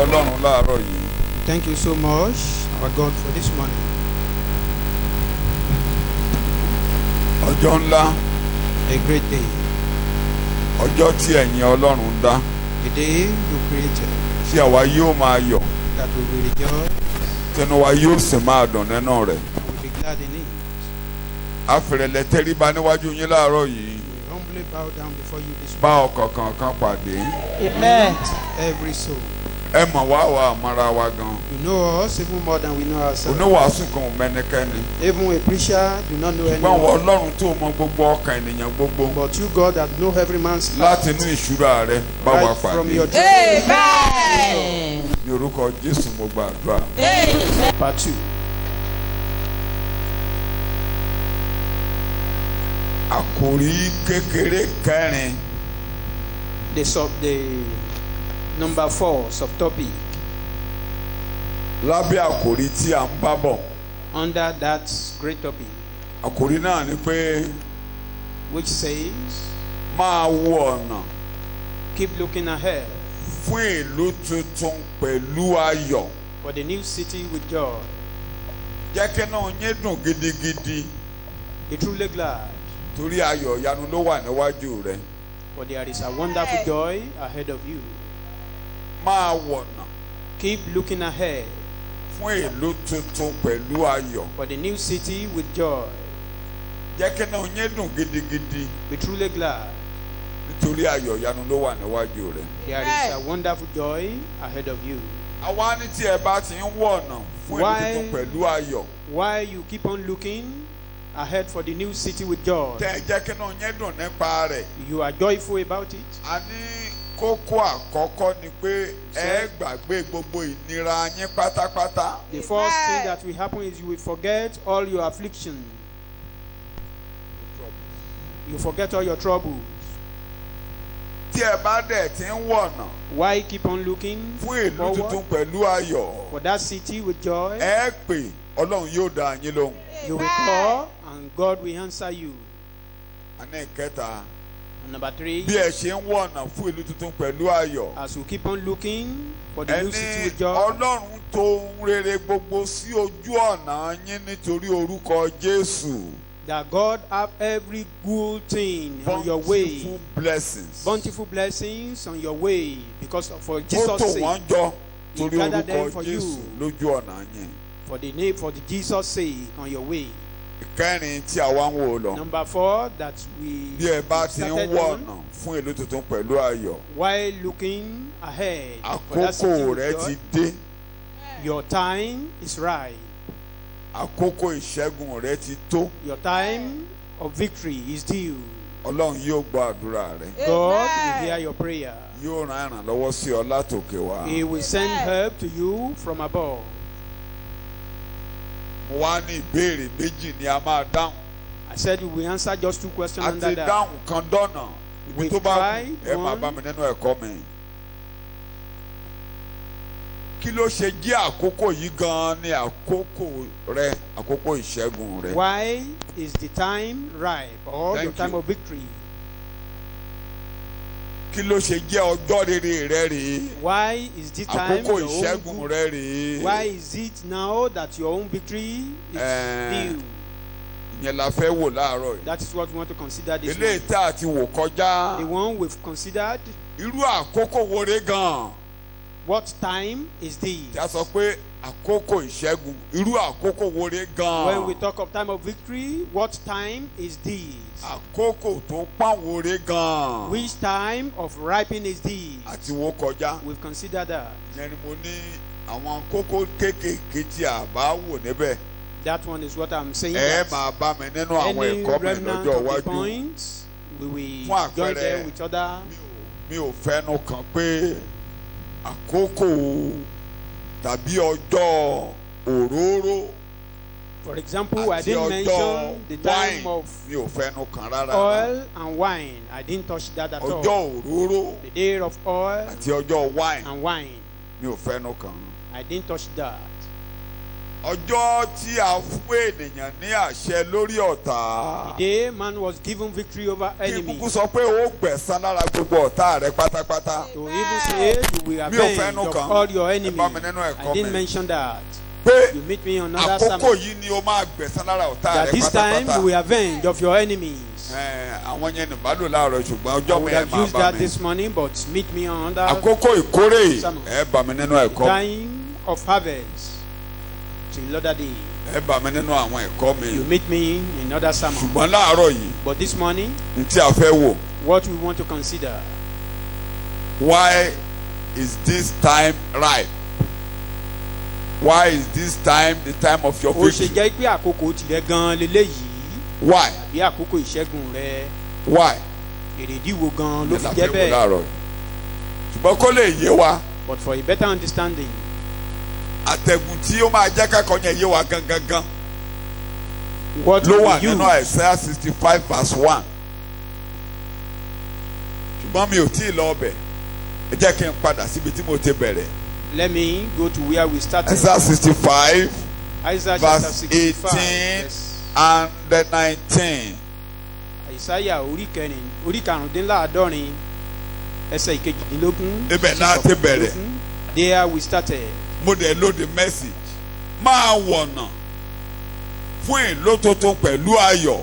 Ọlọ́run láàárọ̀ yìí. Thank you so much, our God, for this morning. Ọjọ́ ńlá, A great day. ọjọ́ tí ẹ̀yin Ọlọ́run dá, The day you created, tí àwa yóò máa yọ̀, that we will rejoice tẹnu wa yóò sì máa dùn nínú rẹ̀. and will be glad in it. Afẹ̀rẹ̀lẹ̀ tẹríba níwájú yín láàárọ̀ yìí. We humbly bow down before you this Bá morning. ọkàn kankan pàdé. Amen. Every soul. Ẹ mọ̀ wá wa àmọ́ra wa gan. You know us even more than we know ourselves. Oníwàásù kan ò mẹ́nikẹ́ni. Even a preacher do not know Ṣùgbọ́n àwọn anyone. Ọlọ́run tó mọ gbogbo ọkàn ènìyàn gbogbo. But you, God, that know every man's heart, Láti inú ìṣúra rẹ̀ bá wa right from pàdé. your Amen. Ní orúkọ Jésù mo gbàdúrà. Amen. part 2. Àkòrí kékeré kẹrin. The number 4 subtopic Lábẹ́ àkòrí tí a ń bá bọ̀. under that great topic, Àkòrí náà ni pé which says, máa wo ọ̀nà keep looking ahead fún ìlú tuntun pẹ̀lú ayọ̀. for the new city with joy. Jẹ́ kí náà yín dùn gidigidi Be truly glad, torí ayọ̀ ìyanu ló wà níwájú rẹ̀. for there is a wonderful joy ahead of you. Máa wọ̀nà Keep looking ahead fún ìlú tuntun pẹ̀lú ayọ̀. for the new city with joy. Jẹ́ kí náà yín dùn gidigidi Be truly glad, nítorí ayọ̀ ìyanu ló wà níwájú rẹ̀. there is a wonderful joy ahead of you. Àwa ní tí ẹ bá ti ń wọ̀nà fún ìlú Why? tuntun pẹ̀lú ayọ̀. While you keep on looking ahead for the new city with joy, Tẹ́ ẹ jẹ́ kí náà yín dùn nípa rẹ̀. you are joyful about it. A ní kókó àkọ́kọ́ ni pé ẹ gbàgbé gbogbo ìnira yín pátápátá. The first thing that will happen is you will forget all your affliction. You forget all your troubles. Tí ẹ bá dẹ̀ ti ń wọ̀nà Why keep on looking fún ìlú tuntun forward pẹ̀lú ayọ̀. for that city with joy? Ẹ pè Ọlọ́run yóò dá yín lóhùn. You will call and God will answer you. Àní ìkẹta. And number 3, Bí ẹ ṣe ń wọ̀nà fún ìlú tuntun pẹ̀lú ayọ̀. as you keep on looking for the new city Ẹni with joy, Ọlọ́run tó ń rere gbogbo sí ojú ọ̀nà yín nítorí orúkọ Jésù. that God have every good thing on your way, Bountiful blessings. bountiful blessings on your way, because for Ó Jesus' tò sake, wọ́n jọ He torí gathered orúkọ them for Jésù you. lójú ọ̀nà yín. for the name, for the Jesus' sake on your way. Ìkẹrin tí àwa ń wò lọ. Number 4, that we Bí ẹ bá ti ń started wọ̀nà on, fún ìlú tuntun pẹ̀lú ayọ̀. while looking ahead for that city Àkókò with rẹ joy, ti dé. your time is right. Àkókò ìṣẹ́gun rẹ ti tó. Your time of victory is due. Ọlọ́run yóò gbọ́ àdúrà rẹ. God will hear your prayer. Yóò rán ìrànlọ́wọ́ sí ọ látòkè wá. He will send help to you from above. Mo wá ní ìbéèrè méjì ni a máa dáhùn. I said we will answer just 2 questions A under ti that. dáhùn kan dọ́nà. Ibi We've tó bá tried kù ẹ máa one. bá mi nínú ẹ̀kọ́ mi. Kí ló ṣe jẹ́ àkókò yìí gan-an ní àkókò rẹ, àkókò ìṣẹ́gun rẹ? Why is the time ripe or Thank your time you. of victory? Kí ló ṣe jẹ́ ọjọ́ rere rẹ rèé? Why is the time Àkókò your own ìṣẹ́gun good? rẹ rèé? Why is it now that your own victory is due? Ìyẹn la fẹ́ wò láàárọ̀ yìí. That is what we want to consider this Eléyìí morning. tá a ti wò kọjá. The one we've considered. Irú àkókò wo re gan-an? What time is this? Tí a sọ pé àkókò ìṣẹ́gun. Irú àkókò wo re gan-an? When we talk of time of victory, what time is this? Àkókò tó pọ́n wo re gan-an? Which time of ripening is this? Àti wò kọjá. We've considered that. Ìyẹn ni mo ní àwọn kókó kéékèèké tí a bá wò níbẹ̀. That one is what I'm saying. Ẹ that máa bá mi nínú àwọn any ẹ̀kọ́ mi remnant lọ́jọ́ of the iwájú. points, we will Fún join àpẹẹrẹ, them with other. Mi ò fẹ́nu kàn pé àkókò tàbí ọjọ́ òróró For example, I àti didn't ọjọ́ mention the time wine. of Mi ò fẹ́nu kàn rárá. oil and wine. I didn't touch that at all. Ọjọ́ òróró The day of oil àti ọjọ́ wine. and wine. Mi ò fẹ́nu kàn. I didn't touch that. ọjọ́ tí a fún ènìyàn ní àṣẹ lórí ọ̀tá. The day man was given victory over kí enemy. kúkú sọ pé ó gbẹ̀san lára gbogbo ọ̀tá rẹ pátápátá. To even say you will Mi ò avenge fẹ́nu of kan. all your Ẹ enemies. bá mi nínú ẹ̀kọ́ I didn't mi. mention that. pé You meet me on another àkókò sermon. yìí ni o máa gbẹ̀san lára ọ̀tá That rẹ this time pátápátá. you will avenge of your enemies. Àwọn yẹn ní bàálù láàárọ̀ ṣùgbọ́n I ọjọ́ mi would ẹ̀ have máa used bá that mi. this morning, but meet me on another Àkókò ìkórè sermon. ẹ bá mi nínú ẹ̀kọ́. Time of harvest till other day. Ẹ bá mi nínú àwọn ẹ̀kọ́ You mi. meet me in another sermon. Ṣùgbọ́n láàárọ̀ yìí But this morning, ní tí a fẹ́ wò. what we want to consider, Why is this time ripe? Why is this time the time of your ó ṣe victory? jẹ́ pé àkókò tirẹ̀ gan-an leléyìí Why? bí àkókò ìṣẹ́gun rẹ Why? èrèdí wo gan-an ló Ní fi la jẹ́ fẹ́ wò bẹ́ẹ̀. láàárọ̀ yìí. Ṣùgbọ́n kó lè yé wa, But for a better understanding, àtẹ̀gùn tí ó máa jẹ́ kẹ́kọ̀ọ́ yẹn yé wa gangan what ló we wà use nínú Isaiah 65 verse 1. Ṣùgbọ́n mi ò tí ì lọ ọbẹ̀. Ẹ jẹ́ kí n padà síbi tí mo ti bẹ̀rẹ̀. let me go to where we started. Isaiah 65 Isaiah chapter verse 65 18 verse- and 19. Isaiah orí karùndínláàádọ́rin ẹsẹ̀ ìkejìdínlógún. Ibẹ̀ náà ti bẹ̀rẹ̀. There we started. Mo dẹ̀ lo the message. Máa wọ̀nà fún ìlótótó pẹ̀lú ayọ̀.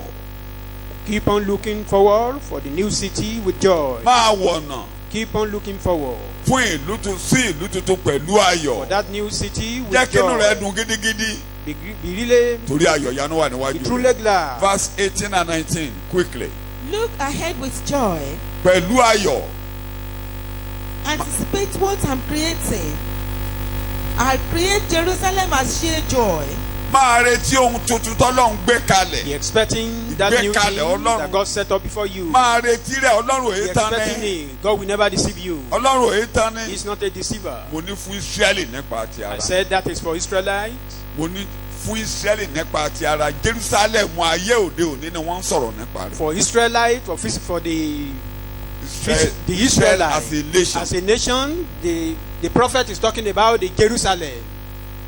Keep on looking forward for the new city with joy. Máa wọ̀nà Keep on looking forward fún ìlú tuntun pẹ̀lú for ayọ̀. that new city Jẹ́ with kí inú rẹ joy. dùn gidigidi. Be really, Torí ayọ̀ yanu wà be níwájú truly rẹ̀. glad. Verse 18 and 19 quickly. Look ahead with joy. Pẹ̀lú ayọ̀. Anticipate what I'm creating. I create Jerusalem as sheer joy. Máa retí ohun tuntun tọ́lọ́run gbé Be kalẹ̀. expecting that new thing Ìgbékalẹ̀ Ọlọ́run. that God set up before you. Máa retí rẹ̀ Ọlọ́run Be èyí tán expecting ní. it. God will never deceive you. Ọlọ́run èyí tán ní. He's not a deceiver. Mo ní fún Ísírẹ́lì nípa ti I ara. said that is for Israelites. Mo ní fún Ísírẹ́lì nípa ti ara. Jerusalem ayé òde òní ni wọ́n ń sọ̀rọ̀ nípa rẹ̀. For Israelites, for the Israel Israelites. as a nation. As a nation, the prophet is talking about the Jerusalem.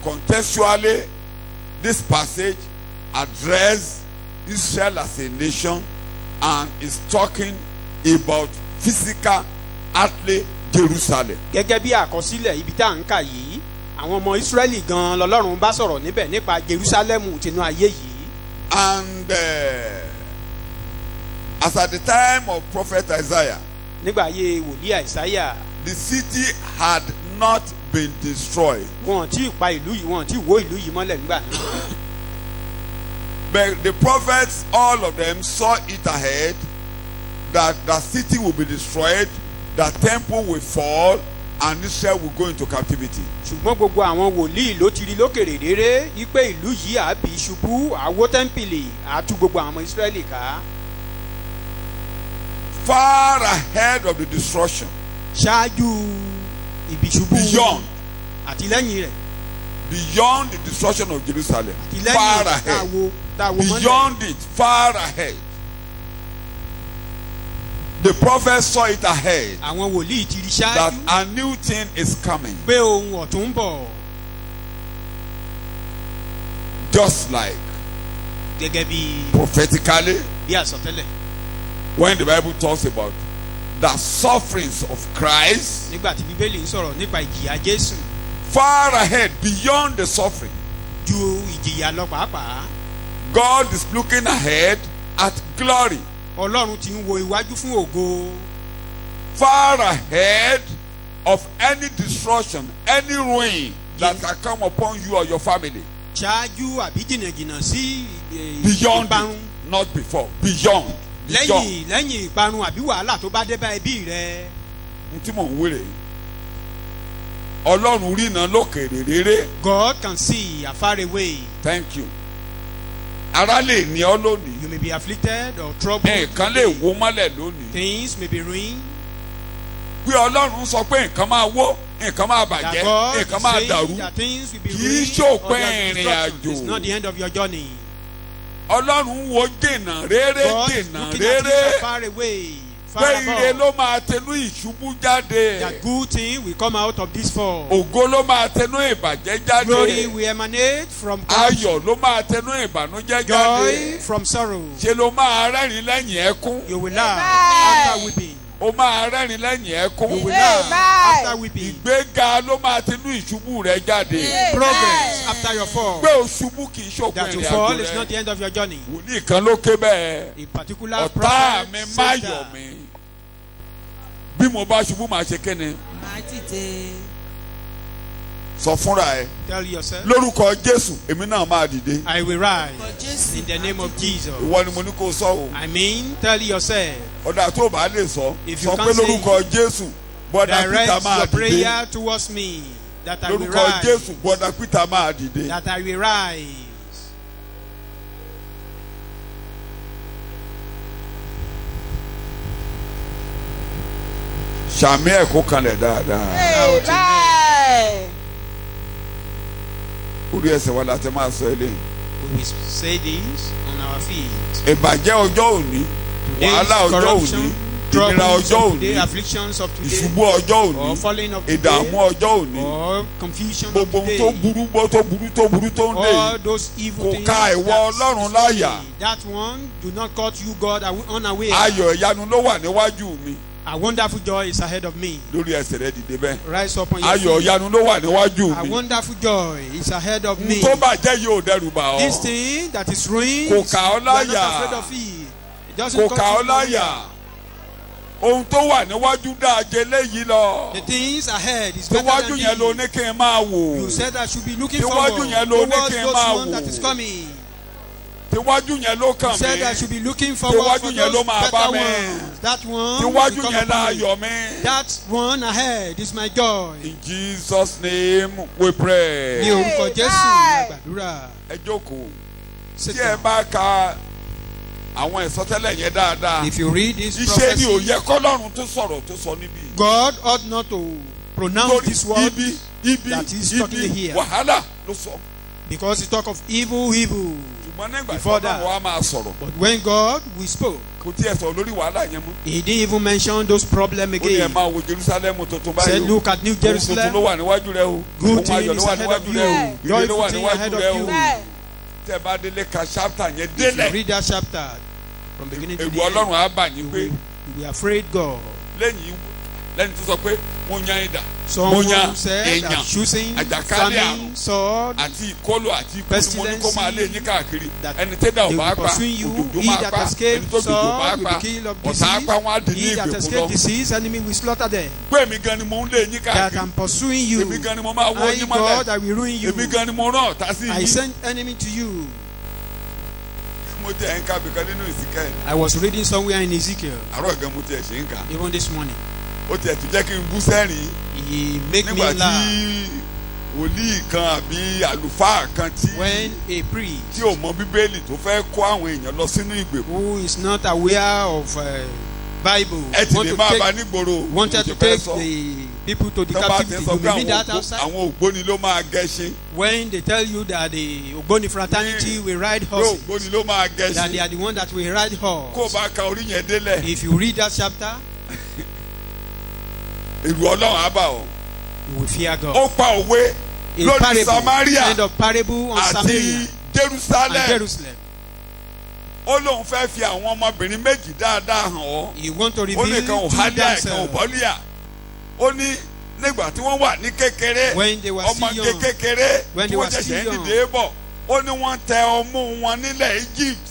Contextually, this passage addresses Israel as a nation and is talking about physical earthly Jerusalem. Gẹ́gẹ́ bí àkọsílẹ̀ ibi tá à ń kà yìí, àwọn ọmọ Ísírẹ́lì gan-an lọ́lọ́run bá sọ̀rọ̀ níbẹ̀ nípa Jerusalem tinú ayé yìí. And as at the time of prophet Isaiah, Nígbà ayé wòlíì Àìsáyà, the city had not been destroyed. wọn tí ì pa ìlú yìí, wọn tí ì wó ìlú yìí mọ́lẹ̀ nígbà náà. But the prophets, all of them saw it ahead that the city will be destroyed, the temple will fall, and Israel will go into captivity. Ṣùgbọ́n gbogbo àwọn wòlíì ló ti rí lókèrè réré wípé ìlú yìí àbí ṣubú àwó tẹ́ḿpìlì àtú gbogbo àwọn ọmọ Ísírẹ́lì ká. Far ahead of the destruction, Ṣáájú ìbíṣubú beyond, àti lẹ́yìn rẹ̀ beyond the destruction of Jerusalem, àti far lẹ́yìn ahead, táwo mọ́lẹ̀. beyond it, far ahead. The prophet saw it ahead Àwọn wòlíì ti rí that ṣáájú a new thing is coming, pé ohun ọ̀tún ń bọ̀ just like gẹ́gẹ́ bí prophetically àsọtẹ́lẹ̀. when the Bible talks about the sufferings of Christ. Nígbà tí Bíbélì ń sọ̀rọ̀ nípa ìjìyà Jésù Far ahead, beyond the suffering, ju ìjìyà lọ pàápàá. God is looking ahead at glory. Ọlọ́run ti ń wo iwájú fún ògo. Far ahead of any destruction, any ruin that can come upon you or your family. Ṣáájú àbí jìnnàjìnnà sí Beyond ìparun. it, not before. Beyond. Lẹ́yìn ìparun àbí wàhálà tó bá dé bá ẹbí rẹ. N tí mò ń wéré. Ọlọ́run ríran lókèrè réré. God can see afar away. Thank you. Ara lè ní ọ lónìí. You may be afflicted or troubled. Nǹkan lè wó mọ́lẹ̀ lónìí. Things may be ruined. Pé Ọlọ́run sọ pé nǹkan máa wó, nǹkan máa That bàjẹ́, God nǹkan is máa saying dàrú. that things will be Kì í ruined ṣòpin or there's ìrìn destruction. àjò. It's not the end of your journey. Ọlọ́run wo dènà réré God is dènà looking at réré you far away. far pé ire above. ló máa tẹnu ìṣubú jáde. That good thing will come out of this fall. Ògo ló máa tẹnu ìbàjẹ́ Glory jáde. will emanate from corruption. Ayọ̀ ló máa tẹnu ìbànújẹ́ Joy jáde. from sorrow. Ṣé ló máa rẹ́rìn lẹ́yìn ẹkún? You will laugh Amen. after weeping. Ó máa rẹ́rìn lẹ́yìn You ẹkún. will laugh Amen. after weeping. Ìgbéga ló máa tẹnu ìṣubú rẹ jáde. Amen. Progress after your fall. Pé o ṣubú kì í ṣòpin That you ìrìn fall àjò is not rẹ. the end of your journey. Wòlíì kan ló ké bẹ́ẹ̀. A particular Ọ̀tá prophet mi má said yọ̀ that. mí. Bí mo bá ṣubú màá ṣe kéne. Máa dìde. Sọ fúnra ẹ. Tell yourself, Lórúkọ Jésù, èmi náà máa dìde. I will rise Lórúkọ Jésù. in the name of Jesus. Ìwọ ni mo ní kó o sọ o. I mean, tell yourself, Ọ̀dà tó o bá lè sọ. If you Sọ can't pé say lórúkọ Jésù, bọ́dà Peter direct máa your dìde. prayer towards me, that I will Lórúkọ rise, Jésù, bọ́dà Peter máa dìde. that I will rise. Sàmì ẹ̀kọ́ kanlẹ̀ dáadáa. Amen. Orí ẹsẹ̀ wa láti máa sọ eléyìí. We will say this on our feet. Ìbàjẹ́ ọjọ́ òní, wàhálà Today's ọjọ́ òní, corruption, ìnira troubles ọjọ́ of òní, today, afflictions of today, ìṣubú ọjọ́ òní, or falling of ìdààmú today, ọjọ́ òní, or confusion of gbogbo ohun tó today, burú bọ́ tó burú tó burú tó ń dé all yìí. those evil Kò things ka ìwọ that Ọlọ́run destroy láyà. me. That one do not caught you, God, unaware. Ayọ̀ ìyanu ló wà níwájú mi. A wonderful joy is ahead of me. Lórí ẹsẹ̀ rẹ dìde bẹ́ẹ̀. Rise up on your Ayọ̀ feet. ìyanu ló wà níwájú A mi. wonderful joy is ahead of me. Tó bàjẹ́ yóò dẹ́rù bà This ọ́. thing that is ruined, Kò kà ọ́ you are láyà. not afraid of it. It doesn't Kò cause kà you ọ́ láyà. Ohun tó wà níwájú dáa jẹ léyìí lọ. The things ahead is better Tíwájú than yẹn ló ní this. kí n máa wò. You said I should be looking Tíwájú forward yẹn ló ní towards kí n those máa one that wò. is coming. Tíwájú yẹn ló You kàn said I mí. should be looking forward Tíwájú for yẹn ló those máa bá better mi. ones. That one Tíwájú will come yẹn upon me. láyọ̀ mi. That one ahead is my joy. In Jesus' name we pray. Ní orúkọ Jésù la gbàdúrà. Ẹ jókòó. Sit Tí ẹ down. bá ka àwọn ìsọtẹ́lẹ̀ yẹn dáadáa. If you read this Iṣẹ́ ni ò prophecy, yẹ kọ́lọ́run tó sọ̀rọ̀ tó sọ níbí. God ought not to pronounce Lórí this word ibi that is talking here. wàhálà ló sọ. because he talk of evil. Ṣùgbọ́n nígbà tí Before that. Ọlọ́run wa máa sọ̀rọ̀. But when God we spoke, Kò tí ẹ sọ̀rọ̀ lórí wàhálà yẹn mọ́. he didn't even mention those problems Ó ní ẹ again. máa wo Jerusalem tuntun He said, báyìí o. look at New Ohun tuntun ló Jerusalem. wà níwájú rẹ o. Good Ohun thing ayọ̀ ló is wà ahead of níwájú rẹ o. you. Ire ló wà Joyful thing ahead níwájú of rẹ o. you. Tẹ́ bá délé ka chapter yẹn If you délẹ̀. read that chapter from beginning to Èrù the end, Ọlọ́run á bà you yín pé will be afraid God. lẹ́yìn tó sọ pé mo yan idà. Someone Mo yan who said, èèyàn, I'm choosing àjàkálẹ̀ famine, sword, àti ìkọlù àti ikú tí mo ní kó máa lé yín káàkiri. that Ẹni tẹ́dà ò they bá will pa pursue you. òjòjò He máa that pa escaped ẹni tó dòjò bá sword will pa be killed of ọ̀tá á pa wọn á dì ní He that ìgbèkùn escaped lọ. disease, enemy will slaughter them. Pé èmi gan ni mo ń lé yín That káàkiri. I'm pursuing you. Èmi gan ni mo máa wó I, yín God, mọ́lẹ̀. I will ruin you. Èmi gan ni mo rán ọ̀tá sí I yín. send enemy to you. Mo tẹ̀ ẹ́ ń kábi kan nínú ìsìnkẹ́. I was reading somewhere in Ezekiel, Àárọ̀ gan mo tiẹ̀ ṣe ń kà. even this morning. Ó tiẹ̀ tún jẹ́ kí n bú sẹ́rìn. He make me Nígbà tí laugh wòlíì kan àbí àlùfáà kan when a priest tí ò mọ Bíbélì tó fẹ́ kó àwọn èèyàn lọ sínú ìgbèkùn. who is not aware of Bible Ẹ ti lè máa bá nígboro. wanted to Mo ti fẹ́ take sọ. the people to the Tó bá ti captivity. sọ You pé may read that outside. àwọn ògbóni ló máa gẹṣin. When they tell you that the Ogboni fraternity will ride Pé horses, ògbóni ló máa that they gẹṣin. are the one that will ride Kó o horse. bá ka orí yẹn délẹ̀. If you read that chapter, Èrù Ọlọ́run á bà ọ́. you will fear God. Ó pa òwe A lórí parable, Samaria kind of parable on àti Samaria and Jerusalem. Jerusalem. Ó lóun fẹ́ fi àwọn ọmọbìnrin méjì dáadáa hàn ọ́. He want to Ó reveal ní kan ò to hálíà kan ò themselves bọ́líà. Ó ní nígbà tí wọ́n wà ní kékeré. when they were still Ọmọge young. kékeré When tí they wọ́n were ṣẹ̀ṣẹ̀ still ń young. dìde bọ̀. Ó ní wọ́n tẹ ọmú wọn nílẹ̀ Egypt.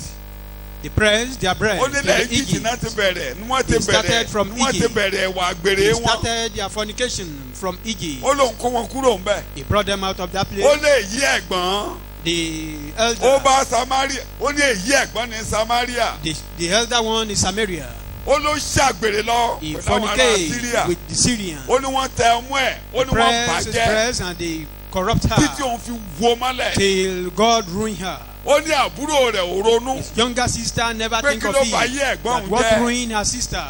They pressed their bread Ó to nílẹ̀ the Egypt Egypt. náà ti bẹ̀rẹ̀ ni wọ́n ti They started bẹ̀rẹ̀ from ni wọ́n ti Egypt. bẹ̀rẹ̀ ẹ̀wà àgbèrè They wọn. started their fornication from Egypt. Ó lóun kó wọn kúrò ń bẹ̀. He brought them out of that Ó place. lé èyí ẹ̀gbọ́n. The Ó elder, bá Samaria. Ó ní èyí ẹ̀gbọ́n ní Samaria. the elder one in Samaria. Ó ló ṣàgbèrè lọ He pẹ̀lú àwọn ará fornicated Syria. with the Syrians. Ó ní wọ́n tẹ ọmú ẹ̀. Ó ní wọ́n Press his bàjẹ́ breast and they corrupt títí her òun fi wo mọ́lẹ̀. till God ruined her. Ó ní àbúrò rẹ̀ ò ronú. His younger sister never Pé think kí of ló it. bá yé ẹ̀gbọ́n That òun what jẹ́. ruined her sister.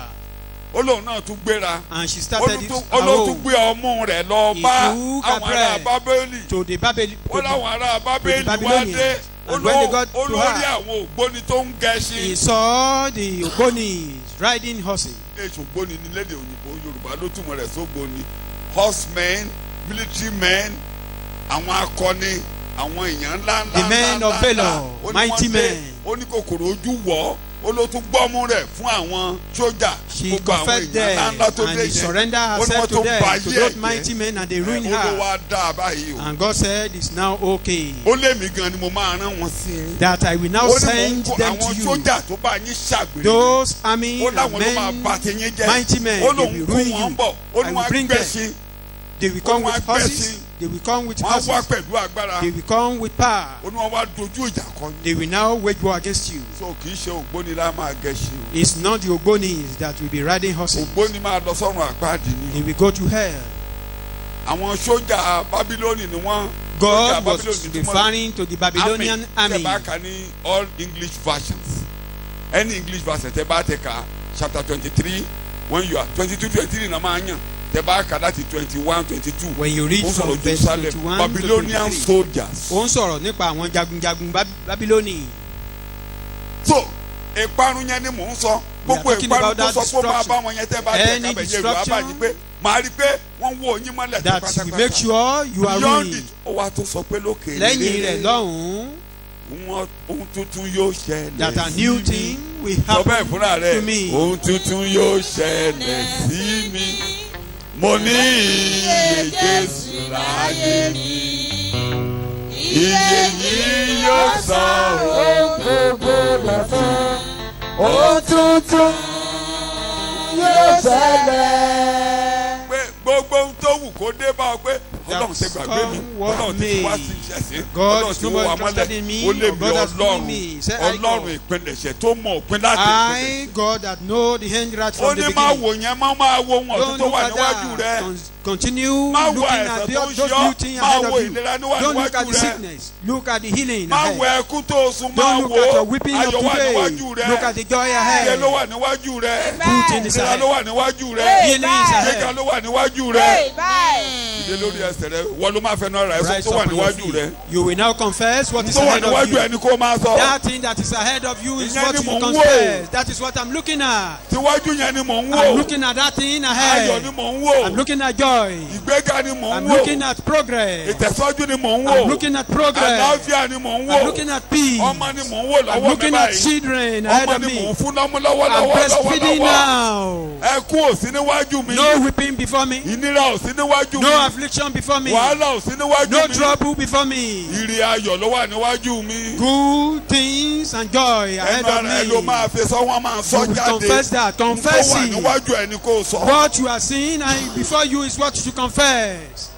Ó lóun náà tún gbéra. And she started it Ó ló tún alone gbé ọmú rẹ̀ lọ He bá took her àwọn ará bread Bábélì. to the Babel. Ó láwọn ará Bábélì wá Babylonians. dé. And when they got to olórí her, àwọn ògbóni tó ń gẹṣin. he saw the Ogbonis riding horses. èso ògbóni ní lédè òyìnbó Yorùbá ló túmọ̀ rẹ̀ sógbóni. horsemen, military men, àwọn akọni, àwọn èèyàn ńlá ńlá. The men of valor, mighty men. ó ní kòkòrò ojú wọ̀ ó ló tún gbọ́mú rẹ̀ fún àwọn sójà. She confessed them and he surrendered herself to them, to those mighty men, and they ruined ó ló her. wá dá a báyìí o. And God said, it's now okay. ó lé mi gan ni mo máa rán wọn sí i. That I will now ó ní send mo ń kó them àwọn to you. sójà tó bá yín ṣàgbèrè. Those army ó and láwọn ló máa bá men, tiyín jẹ́. mighty men, ó they lóun will kó ruin wọn you. bọ̀ ó ní I wọn will á bring them. gbẹ̀sìn. They will come Ó ní with wọn á horses. gbẹ̀sìn. They will come with wọn á wá horses. pẹ̀lú agbára. They will come with power. ó ní wọn wá dojú ìjà kọ ni. They will now wage war against you. so kì í ṣe ògbóni la máa gẹṣin o. It's not the Ogbonis that will be riding horses. ògbóni máa lọ sọ́run àpáàdì They ni. will go to hell. àwọn sójà Bábílónì ni wọ́n. God sójà was Bábílónì tí wọ́n- referring to the Babylonian army. tẹ bá kà ní all English versions any English version tẹ bá tẹ kà chapter 23 when you are 22 23 na máa yàn tẹ bá kà láti 21 22. When you read ó from sọ̀rọ̀ verse Jerusalem 21 Babylonian to 23, soldiers. ó ń sọ̀rọ̀ nípa àwọn jagunjagun Babiloni. so ìparun yẹn ni mò ń sọ gbogbo talking ìparun about tó that sọ pé ó máa destruction. bá wọn yẹn tẹ́ bá tẹ̀ Any kábẹ̀yẹ ìlú abáyé destruction pé màá rí i pé wọ́n wó yín mọ́lẹ̀ tó That will make pátápátá. sure you are beyond ruined. it ó wá tó sọ pé lókè Lẹ́yìn rẹ̀ lọ́hùn-ún, ohun tuntun yóò ṣẹlẹ̀ that a new thing will sọ bẹ́ẹ̀ happen fúnra to rẹ̀ me. ohun tuntun yóò ṣẹlẹ̀ sí mi mo ní iye Jésù láyé mi iye yìí yóò san ohun gbogbo lọ́sàn ohun tuntun yóò ṣẹlẹ̀. pé gbogbo ohun tó wù kó dé bá ọ pé Ọlọ́run ti gbàgbé mi Ọlọ́run ti wá sí ìṣẹ̀sìn Ọlọ́run ti wọ amọ́lẹ̀ ó lè mi Ọlọ́run ìpilẹ̀ṣẹ̀ tó mọ̀ òpin láti ìpilẹ̀ṣẹ̀. I, God that know the end right ó from the ní máa beginning. wò yẹn máa wo wọn Don't tó look wà at níwájú rẹ that. Continue Má wo looking àìsàn at tó ń those ṣe ọ́, beauty má ahead wo of you. ìlera níwájú Don't look at the rẹ. sickness. Look at the healing má wo ahead. ẹkún tó sun máa Don't look wo at your weeping of ayọ̀ wà today. níwájú rẹ Look at the joy ìyẹn ahead. ló wà níwájú rẹ Good thing is ìlera ahead. ló wà níwájú rẹ Healing is ìgbéga ahead. ló wà níwájú rẹ ìdè lórí ẹsẹ̀ rẹ wọ́n ló máa fẹ́ náà ra ẹ̀sọ́ Rise tó wà up on your níwájú rẹ feet. You will now confess what is tó wà ahead of níwájú you. ẹ ni kó máa sọ That thing that is ahead of you is Ìyẹn what ni you mò ń wò. confess. That is what I'm looking at. tíwájú yẹn ni mò ń wò I'm looking at that thing ayọ̀ ahead. ni mò ń wò I'm looking at joy. ìgbéga ni mò ń I'm wò looking at progress. ìtẹ̀síwájú ni mò ń I'm wò looking at progress. àlàáfíà ni mò ń I'm wò looking at peace. ọmọ ni mò ń wò I'm lọ́wọ́ mi looking at báyìí children ahead ọmọ of ni mò me. ń fún lọ́mú I'm lọ́wọ́ breastfeeding now. ẹkún ò sí níwájú mi No weeping before me. ìnira ò sí níwájú No mi affliction before me. wàhálà ò sí níwájú No mi trouble before me. ìrì ayọ̀ ló wà níwájú mi Good things and joy ahead ẹnu of ara ẹ ló me. máa fi sọ wọn máa sọ You will jáde confess that. tó Confess wà it. níwájú ẹ ni kò sọ. What you are seeing and before you is what you should confess.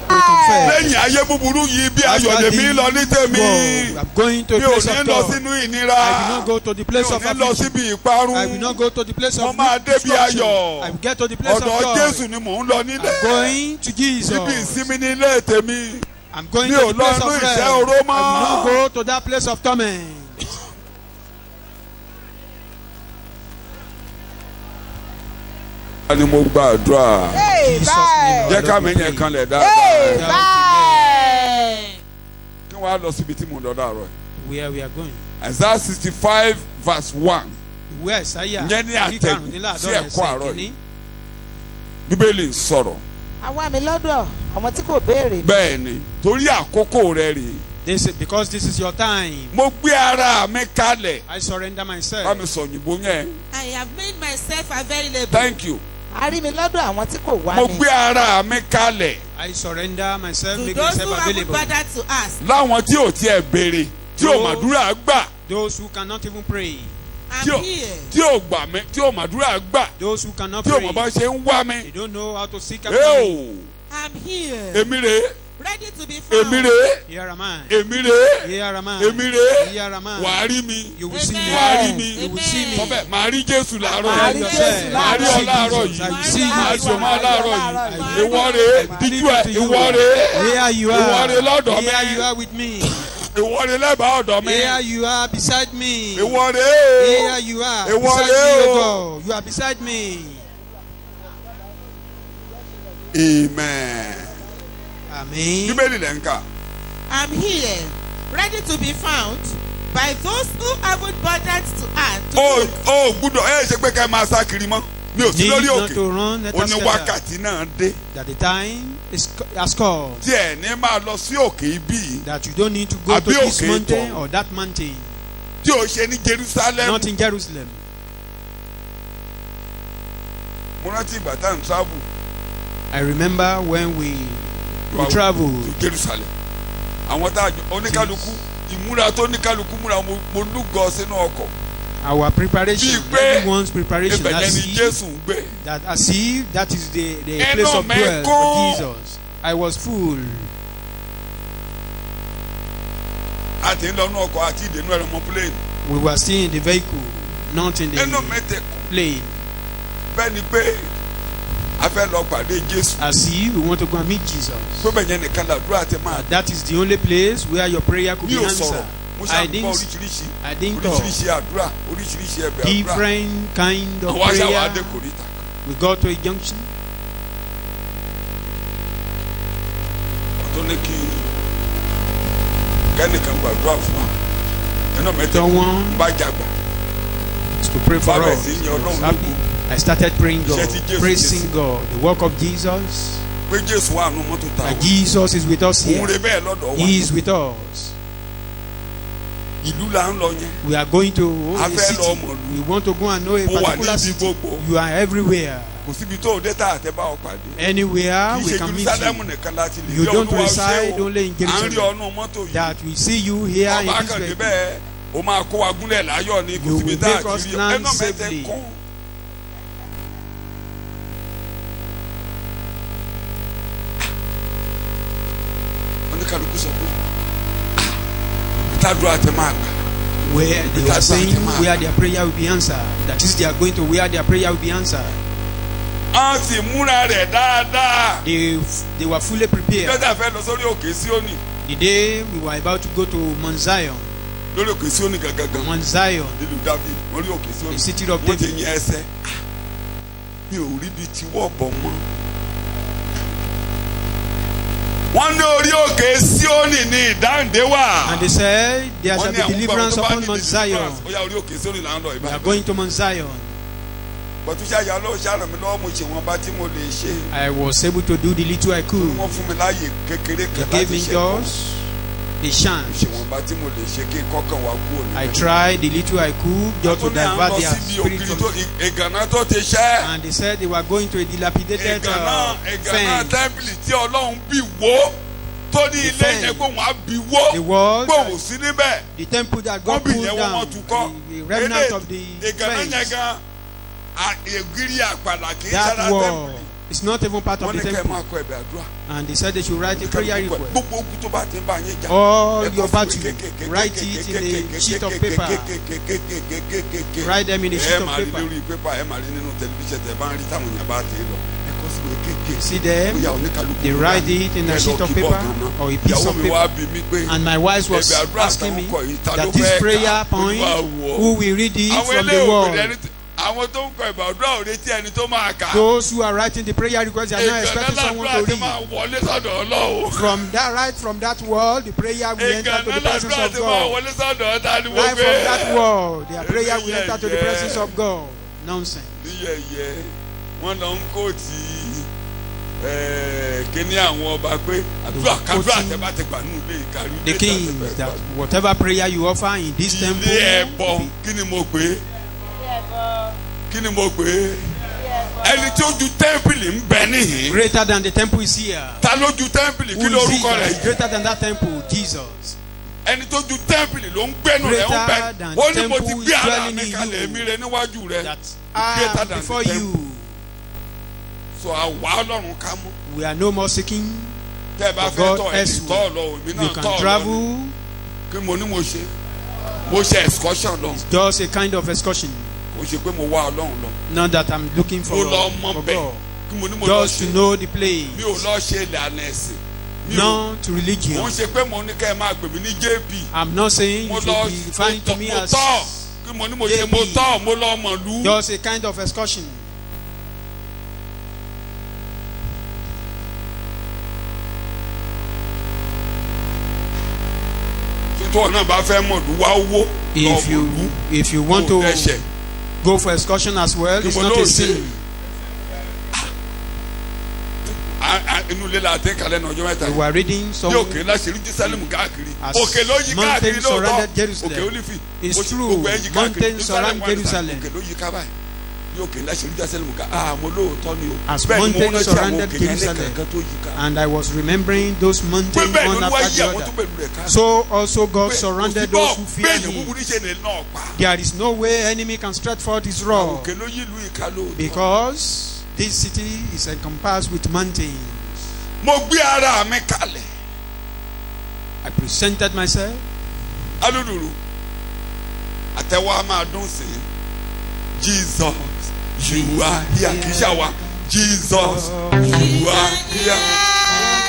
We confess. lẹ́yìn ayé búburú yìí bí ayọ̀ After lèmi the lọ ní tèmi war, I'm going to a mi ò place ní of lọ joy. sínú ìnira I will not go to the mi place ò of ní lọ affliction. síbi ìparun I will not go to the place mo of máa débi destruction. ayọ̀ I will get to the place of ọ̀dọ̀ joy. Jésù ni mò ń lọ nílé I'm going to Jesus. síbi ìsinmi ní ilé tèmi I'm going Mi to ò the place lọ of inú rest. ìṣẹ́ I oró will mọ́. not go to that place of torment. ni mo gbàdúrà Jesus' name, jẹ́ Lord, ká we mi pray. yẹn kanlẹ̀ dáadáa kí wọ́n á lọ síbi tí mo lọ láàárọ̀ yìí. Where we are going. Isaiah 65 verse 1 Ìwé Àìsáyà Ìyẹn ní orí àtẹ̀gùn sí karùndínláàádọ́rin ẹ̀kọ́ àárọ̀ ẹsẹ̀ yìí. kìíní. bíbélì ń sọ̀rọ̀ àwa mi lọ́dọ̀ ọmọ tí kò béèrè. bẹ́ẹ̀ ni torí àkókò rẹ rèé Because this is your time. mo gbé ara mi kalẹ̀ I surrender bá myself. mi sọ òyìnbó yẹn I have made myself available. thank you a rí mi lọ́dọ̀ àwọn tí kò wá mo mi. gbé ara mi kalẹ̀ I surrender myself, to make those myself who haven't available. bothered to ask. láwọn tí ò tiẹ̀ béèrè tí ò màdúrà gbà Those who cannot even pray. tí ò I'm here. tí ò gbà mí tí ò màdúrà gbà Those who cannot tí ò pray. mọ̀ bá ṣe ń wá mi They don't know how to seek after ẹ me. o I'm here. èmi rèé Ready to be found. èmi rèé Here am I. èmi rèé Here am I. èmi rèé Here am I. wàá rí mi You will see me. wàá rí mi You will see me. sọ́bẹ̀ màá rí Jésù láàárọ̀ Màá yìí rí Jésù màá rí ọ láàárọ̀ yìí I will see màá you. rí ọ máa láàárọ̀ yìí Màá rí ìwọ ọ. rèé díjú ẹ ìwọ rèé Here you ìwọ are. rèé lọ́dọ̀ mi Here you are with me. ìwọ rèé lẹ́bàá ọ̀dọ̀ mi Here you are beside me. ìwọ rèé Here you are Ìwọ beside rèé me, o. O God. You are beside me. Amen. Àmín. Bíbélì lẹ́ ń kà. I'm here, ready to be found by those who haven't bothered to add to Ó look. gbúdọ̀ ṣe pé ká máa sá kiri mọ́. Mi ò sí Need lórí not òkè. to run, let Ó us ní gather. wákàtí náà dé. That the time has come. Tí ẹ̀ ní máa lọ sí òkè ibí yìí. That you don't need to go to Àbí this òkè mountain ìtọ̀. or that mountain. Tí o ṣe ní Jerusalem. Not in Jerusalem. Mo rántí ìgbà tá à ń travel I remember when we to traveled. Jerusalem. Àwọn tá a jọ oníkálukú ìmúra tó oníkálukú múra mo lúgọ sínú ọkọ̀. Our preparation, Bíi pé everyone's preparation, ibẹ̀ as lẹni if Jésù ń gbé. that is the Ẹnu place of dwell mẹ́kún. for Jesus. I was full. A ti ń lọ nú ọkọ̀ àti ìdènú ẹ̀rọ mọ́ plane. We were still in the vehicle, not in Ẹnu the mẹ́tẹ̀kùn. plane. Bẹ́ẹ̀ ni pé a fẹ́ lọ pàdé Jésù. As if we want to go and meet Jesus. Pé bẹ́ẹ̀ yẹn nìkan làdúrà ti máa. That is the only place where your prayer could Mi be ò sọ̀rọ̀. answered. Mo I ṣàgbọ́ didn't oríṣiríṣi talk. oríṣiríṣi àdúrà oríṣiríṣi ẹ̀bẹ̀ àdúrà. Different kind of Àwọn aṣáwá adé prayer. kò rí ta. We got to a junction. Ọ̀tún ní kí kẹ́nìkan gbàdúrà fún wa. Ẹnu mẹ́tẹ̀kùn Someone ń bá jàgbà. to pray for Bàbá us. ẹ̀sìn I yẹn was Ọlọ́run happy. lógo. I started praying God, Iṣẹ́ tí Jésù praising ṣe. God, the work of Jesus. Pé Jésù wà nù mọ́tò ta That wọ̀. Jesus is with us Òun rè here. bẹ́ẹ̀ lọ́dọ̀ wa. He is with us. Ìlú là ń lọ yẹn. We are going to A a fẹ́ city. lọ mọ̀lú. We want to go and know a Mo wà particular níbi city. gbogbo. You are everywhere. Kò síbi tó o dé tá àtẹ bá ọ pàdé. Anywhere Kì í we ṣe can meet Jerusalem you. nìkan láti lè You rí don't Olúwa reside ṣe o. only in À ń rí Jerusalem. ọ̀nà mọ́tò yìí. That we see you here in Ọba this kan dé vehicle. bẹ́ẹ̀ o máa kó wa gúnlẹ̀ láyọ̀ ní kò You síbi will tá make a us ti rí land ẹnu mẹ́tẹ̀ safely. kún. Oníkàlùkù sọ pé ìtàdúrà tẹ máa gbà. Where they are saying where their prayer will be answered. That is, they are going to where their prayer will be answered. A sì múra rẹ̀ dáadáa. They were fully prepared. Ìjọba fẹ́ lọ sórí òkè Síónì. The day we were about to go to Mount Zion, Lórí òkè Síónì gangan. Mount Zion, Nílùú David, wọ́n rí òkè Síónì. the city of Wọ́n ti David. yẹn ẹsẹ̀. Mi ò rí bí tiwọ́ bọ̀ mọ́. Wọ́n ní orí òkè Síónì ní ìdáǹdé wà. And they said, there shall Wọ́n ní be àwọn deliverance gbàgbọ́ tó bá upon ní Mount deliverance. Zion. Ó yá orí òkè Síónì là ń lọ We are ìbá. going to Mount Zion. Bọ̀túnṣe àyà lọ́wọ́ ṣàràn mi lọ́wọ́ mo ṣe wọn bá tí mo lè ṣe. I was able to do the little I could. Wọ́n fún mi láàyè kékeré They kan gave láti me ṣe kọ́. just a Ṣé chance. wọn bá tí mo lè ṣe kí n kọ́kàn wá kúrò I níbẹ̀. tried the little I could just to Àtúndì à ń divert lọ their síbi spirit ògiri from tó ìgànná tó ti ṣẹ́. And they said they were going to a dilapidated ìgànnà fence. tẹ́ḿpìlì tí Ọlọ́run bí wó tó ní ilé fence. yẹn gbóhùn á bí wó The wall, gbóhùn sí níbẹ̀ the temple that wọ́n got bí pulled yẹn wọ́n down, tún kọ́ the remnant of the ìgànnà yẹn fence. gan ègiri àpàlà kì í sára That wall tẹ́ḿpìlì is not even part of wọ́n ní the kẹ́ ẹ temple. máa kọ ẹ̀bẹ̀ àdúrà And they said they should write a prayer request. gbogbo ogun tó bá ti ń bá yín jà All ẹ kọ your fún battle, mi kékèké, write kékèké, it in a kékèké, sheet of kékèké, paper. kékèké, kékèké. Write them in a sheet ẹ of máa rí paper. lórí pépà ẹ máa rí nínú tẹlifíṣàn tẹ bá ń rí táwọn èèyàn bá ti lọ ẹ kọ sí mi kékèké. See them? Bóyá oníkálukú They ló write dá it in a ẹ lọ sheet of kí bọ̀ paper gan-an. or a piece Ìyàwó of mi wá paper. bí mi pé And my wife was ẹ̀bẹ̀ àdúrà asking me táwọn kọ yìí, ta ló that this fẹ́ prayer kà? point, Olúwa wò ó. who will read it Àwọn from ilé the òkè wall. ẹni àwọn tó ń kọ ẹ̀bẹ̀ àdúrà ò retí ẹni tó máa kà á. Those who are writing the prayer request, they are not expecting ìgànnà someone làdúrà to ti máa read. wọlé sọ́dọ̀ Ọlọ́run. From that, right from that wall, the prayer will enter to ìgànnà the presence làdúrà of ti máa God. wọlé sọ́dọ̀ ọ̀tá ni mo Right gbé. from that wall, their prayer will Yeah, enter to the yeah. presence of God. Nonsense. níyẹyẹ wọn lọ ń kó tí kíní àwọn ọba pé àdúrà kàdúrà tẹ bá ti gbà nù ilé ìkárí The kings, that whatever prayer you offer in this temple, ilé ẹbọ kí ni mo pè é kí ni mo pè é ẹni tí ó ju tẹ́ḿpìlì ń bẹ níhìn greater than the temple is here. ta ló ju tẹ́ḿpìlì kí Who ló is orúkọ rẹ̀ it? yìí Greater than that temple, Jesus. ẹni tó ju tẹ́ḿpìlì ló ń gbẹ́nu rẹ̀ ń bẹ Greater than ó ní mo ti temple gbé ara dwelling mi in kalẹ̀ you. mi rẹ níwájú rẹ That greater I am than before the temple. you. so àwa Ọlọ́run ká mú We are no more seeking. tẹ́ ẹ bá For fẹ́ God tọ̀ ẹ̀ lè elsewhere. tọ̀ ọ́ lọ èmi You náà tọ̀ can ọ́ lọ ni. travel. kí mo ní mo ṣe excursion lọ Just a kind of excursion. mo ṣe pé mo wá Ọlọ́run lọ Not that I'm looking for, mo lọ mọ for bẹ́ẹ̀ God. kí mo ní mo lọ Just to ṣe know the place. mi ò lọ ṣe ilẹ̀ àná ẹ̀sìn mi ò Not to mo religion. ń ṣe pé mo ní ká ẹ máa pè mí ní JB I'm not saying mo you lọ should be referring to me mo as tọ̀ kí mo ní mo ṣe mo JB. tọ̀ mo lọ mọ̀lú just a kind of excursion. tó ọ̀nà bá fẹ́ mọ̀ lù wá owó lọ́wọ́ if you want to lẹ́sẹ̀. go for excursion as well, it's not a sin. inú ilé la tẹ́ kalẹ̀ náà ọjọ́ mẹ́ta We were reading some ní òkè láṣẹ Jerusalem káàkiri as òkè ló yí káàkiri mountains lóòótọ́ surrounded Jerusalem. òkè Olifi It's true, gbogbo ẹ̀ yí káàkiri mountains surround Jerusalem. òkè ló yí ká báyìí ní òkè láṣẹ Jerusalem ká mo lóòótọ́ ni o As bẹ́ẹ̀ ni mo mountains rántí àwọn surrounded òkè yẹn Jerusalem. lẹ́kẹ̀kẹ́ tó yí ká And I was remembering those pé mountains bẹ́ẹ̀ one ni wọ́n after yí the àwọn tó other. bẹ̀rù rẹ̀ ká So also God surrounded those who fear bẹ́ẹ̀ ni Him. búburú ṣe lè náà pa There is no way enemy can stretch forth his rod, òkè ló yí ìlú ìka lóòótọ́. because this city is encompassed with mountains. mo gbé ara mi kalẹ̀ I presented myself. aluduru àtẹwọ́ a máa dún sí Jesus you are here kì í ṣàwà Jesus you are here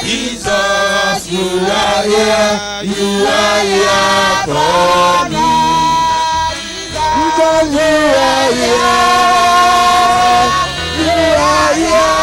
Jesus, you are here you are here for me Jesus you are here you are here.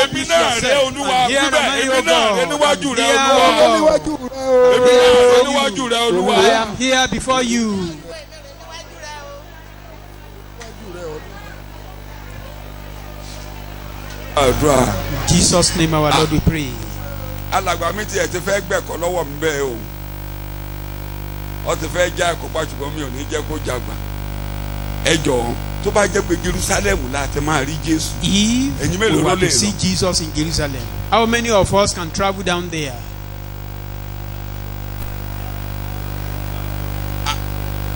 Èmi náà rẹ Olúwa bíbẹ̀ èmi náà rẹ níwájú rẹ Olúwa èmi náà rẹ níwájú rẹ Olúwa. I am here before you. Àdúrà. In Jesus' name, our Lord, we pray. Alàgbà mi tiẹ̀ ti fẹ́ gbẹ̀kọ́ lọ́wọ́ mi bẹ́ẹ̀ o. Ó ti fẹ́ já ẹ̀kọ́ pa ṣùgbọ́n mi ò ní jẹ́ kó jàgbà. Ẹ jọ̀ọ́ tó bá jẹ́ pé Jerusalem la ti máa rí Jésù. If we were to see Jesus in Jerusalem, how many of us can travel down there?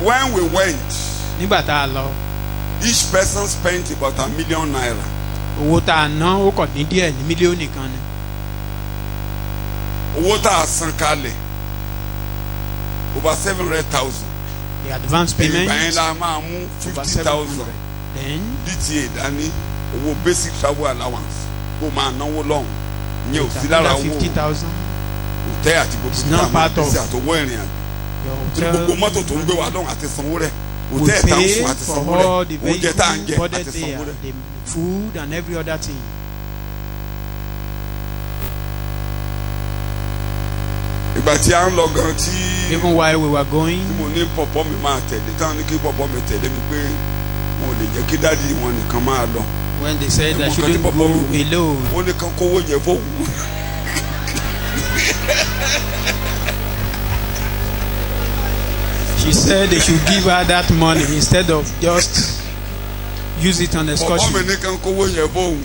When we went, nígbà tá a lọ, each person spent about ₦1 million. owó tá a ná ó kàn ní díẹ̀ ní mílíọ̀nù kan ni. Owó tá a san kalẹ̀ over 700,000. The advance payment ìgbà yẹn la máa mú over 50,000 Then DTA dání owó basic travel allowance kó máa náwó lọ́hùn ìyẹn ò sí lára owó 50,000. òtẹ́ àti gbogbo It's not part of àtọwọ́ ìrìn àjò Your gbogbo hotel mọ́tò tó ń gbé wa lọ́hùn àti sanwó rẹ̀ will òtẹ́ tá ń pay fún àti sanwó for rẹ̀ all the oúnjẹ tá à ń jẹ vehicles boarded àti there, sanwó rẹ̀. the food and every other thing. ìgbà tí a ń lọ gan tí Even while we were going, mo ní pọ̀pọ́ mi máa tẹ̀lé táwọn ní kí pọ̀pọ́ mi tẹ̀lé mi pé wọn ò lè jẹ́ kí dádì wọn nìkan máa lọ when they said I Everyone shouldn't got go the alone, ó ní kán kówó yẹn fóun. she said they should give her that money instead of just use it on pọ̀pọ́ mi excursion. ní kán kówó yẹn fóun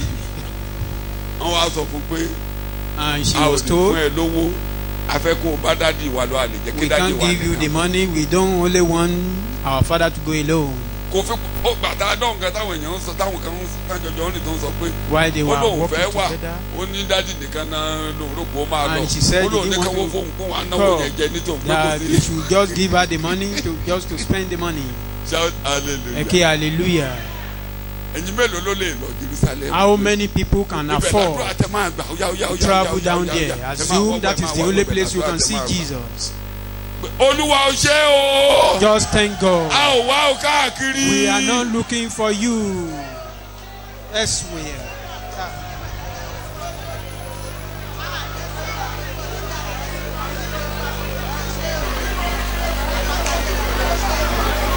wọ́n wá sọ fún pé And she a ò was lè told, fún ẹ lówó a fẹ́ kó o bá dádì wa lọ a lè jẹ́ kí we dádì can't wa give you the nìkan. money, we don't only want our father to go alone. kò fi ó gbàtà dọ́ǹkan táwọn èèyàn ń sọ táwọn kan ń jọjọ ń rìn tó ń sọ pé While they ó were lóun working fẹ́ wà together, ó ní dádì nìkan náà lòun rò pé ó máa lọ And she said ó lóun he ní didn't káwó want to fóun kó wà náwó talk, yẹn jẹ nítorí pé kò that they sí. should just give her the money to spend the money. shout hallelujah. Okay, hallelujah. ẹ̀yin mélòó ló lè lọ Jerusalem. How many people can Ibẹ̀ afford làdúrà tẹ máa gbà, ó yá, ó yá, ó yá, travel ó yá, ó down yá, ó there? yá. Ẹ máa Assume wọ́, that ẹ is máa the wọ́, only ibẹ̀ place you làdúrà can tẹ see máa gbà. Jesus. Olúwa ò ṣe o. Just thank God. a ò wá o káàkiri. We are not looking for you elsewhere.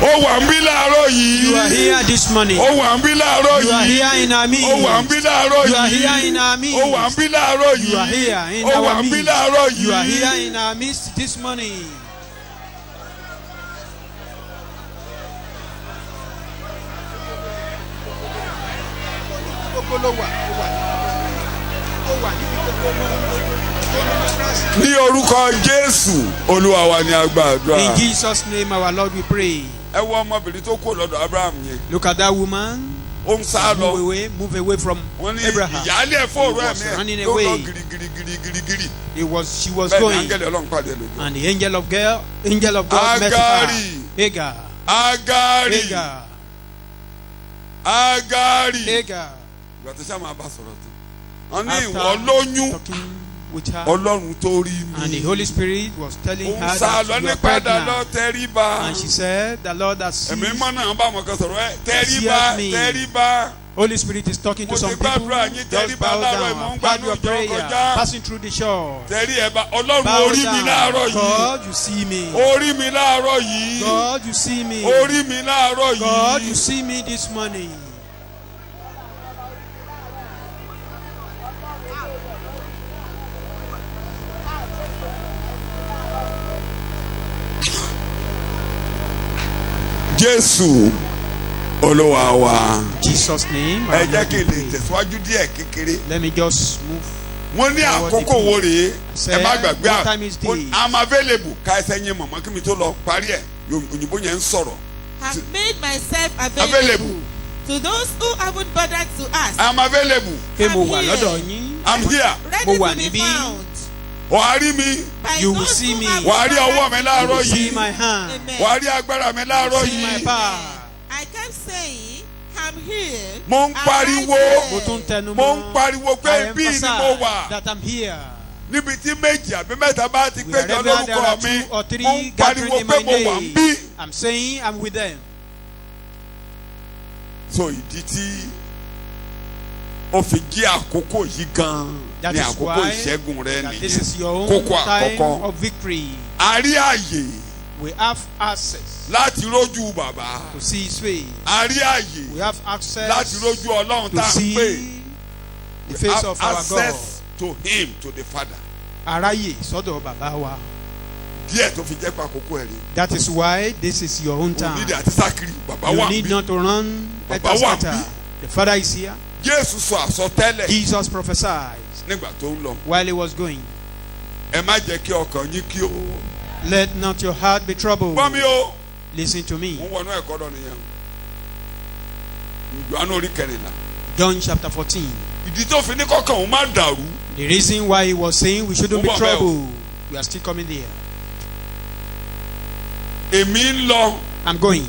ó wà ń bí láàárọ̀ yìí. You are here this morning. ó wà ń bí láàárọ̀ You are yìí. here in our midst. ó wà ń bí láàárọ̀ You are yìí. here in our midst. ó wà ń bí láàárọ̀ yìí. You are here in ó wà our ń bí midst. láàárọ̀ yìí. You are here in our midst this morning. ní orúkọ Jésù Olúwa wa ni a gbàdúrà. In Jesus' name, our Lord, we pray. ẹ wo ọmọbìnrin tó kú lọ́dọ̀ Abraham yẹn. Look at that woman ó ń sá lọ. Move away from wọ́n ní Abraham. ìyáálé ẹ̀ fóònù He was ẹ̀mí running ẹ̀ tó away. lọ girigirigirigiri. She was bẹ́ẹ̀ ni going, áńgẹ́lì Ọlọ́run pàdé lójú. and the angel of God met Agari. her. Hagar. Agari. Hagar. Agari. Hagar. ìgbà tó ṣáà máa bá sọ̀rọ̀ tán. wọ́n ní After ìwọ lóyún talking with her, Ọlọ́run tó rí mi. and the Holy Spirit was telling ó ń her sá that lọ you ní are padà lọ pregnant. tẹríba. And she said, the Lord has ẹ̀mí seen. mọ́ náà bá àwọn kan sọ̀rọ̀ ẹ̀ tẹríba Hear me. tẹríba. Holy Spirit is talking to Mo some ti people. gbàdúrà yín, Just tẹríba bow láàárọ̀ down. ìmọ̀ ń I've heard gbàdúrà your prayer. kọjá. Passing through the shore. tẹ̀rí ẹ̀ bá Ọlọ́run Bow orí mi láàárọ̀ down. yìí. God, you see me. Orí mi láàárọ̀ yìí. God, you see me. Orí mi láàárọ̀ God, you yìí. see me this morning. Jésù Olúwa wa. Jesus' name. Ẹ jẹ́ kí n lè tẹ̀síwájú díẹ̀ kékeré. Let me just move. Wọ́n ní àkókò wo rèé? Ẹ má gbàgbé What time is this? I'm available. Ká ẹsẹ̀ yẹn mọ̀mọ́ kí mi tó lọ parí ẹ̀. Òyìnbó yẹn ń sọ̀rọ̀. Have made myself available Available. to those who haven't bothered to ask. I'm available. Pé mo wà I'm here. lọ́dọ̀ yín. I'm here. Ready Mo wà to be níbí. found. Wàá rí mi. By You will those see who me. haven't Wàá rí ọwọ́ mi bothered láàárọ̀ to See yìí. my hand. Amen. Wàá rí agbára mi láàárọ̀ See my yìí. power. I kept saying, I'm here. Mo ń I'm pariwo. right Mo here. tún tẹnu Mo ń mọ́. pariwo I pé bí ni mo emphasize wà. that I'm here. Níbi tí méjì àbí mẹ́ta bá ti péjọ Wherever there are lórúkọ mi. 2 or Mo 3 ń gathering pariwo in pé my mo wà ń name, bí. I'm saying I'm with them. So ìdí tí ó fi jí àkókò yìí gan-an That ní is àkókò why ìṣẹ́gun rẹ that this is nìyẹn. your own Kókó time àkọ́kọ́. of victory. A rí àyè We have access láti rójú bàbá. to see His face. A rí àyè We have láti access rójú Ọlọ́run to tá a ń see pè. the We face have of our God. access to him, to the Father. Aráyè sọ́dọ̀ bàbá wa. Díẹ̀ tó fi jẹ́ pa àkókò ẹ̀rí. That is why this is your own time. Onídìí àti sákìrì bàbá You wà need bí. not to run Bàbá wà scatter. bí. The Father is here. Jésù sọ àsọtẹ́lẹ̀ Jesus prophesied nígbà tó ń lọ. while He was going. Ẹ má jẹ́ kí ọkàn yín kí ó. Let not your heart be troubled. Gbọ́ mi o. Listen to me. Mo ń wọnú ẹ̀kọ́ lọ nìyẹn. Ìjọ́nú orí kẹrìnlá. John chapter 14. Ìdí tó fi ní kọ́kàn òun má dàrú. The reason why He was saying we shouldn't be Mo bọ̀ bẹ́ẹ̀ o. troubled. We are still coming there. Èmi ń lọ I'm going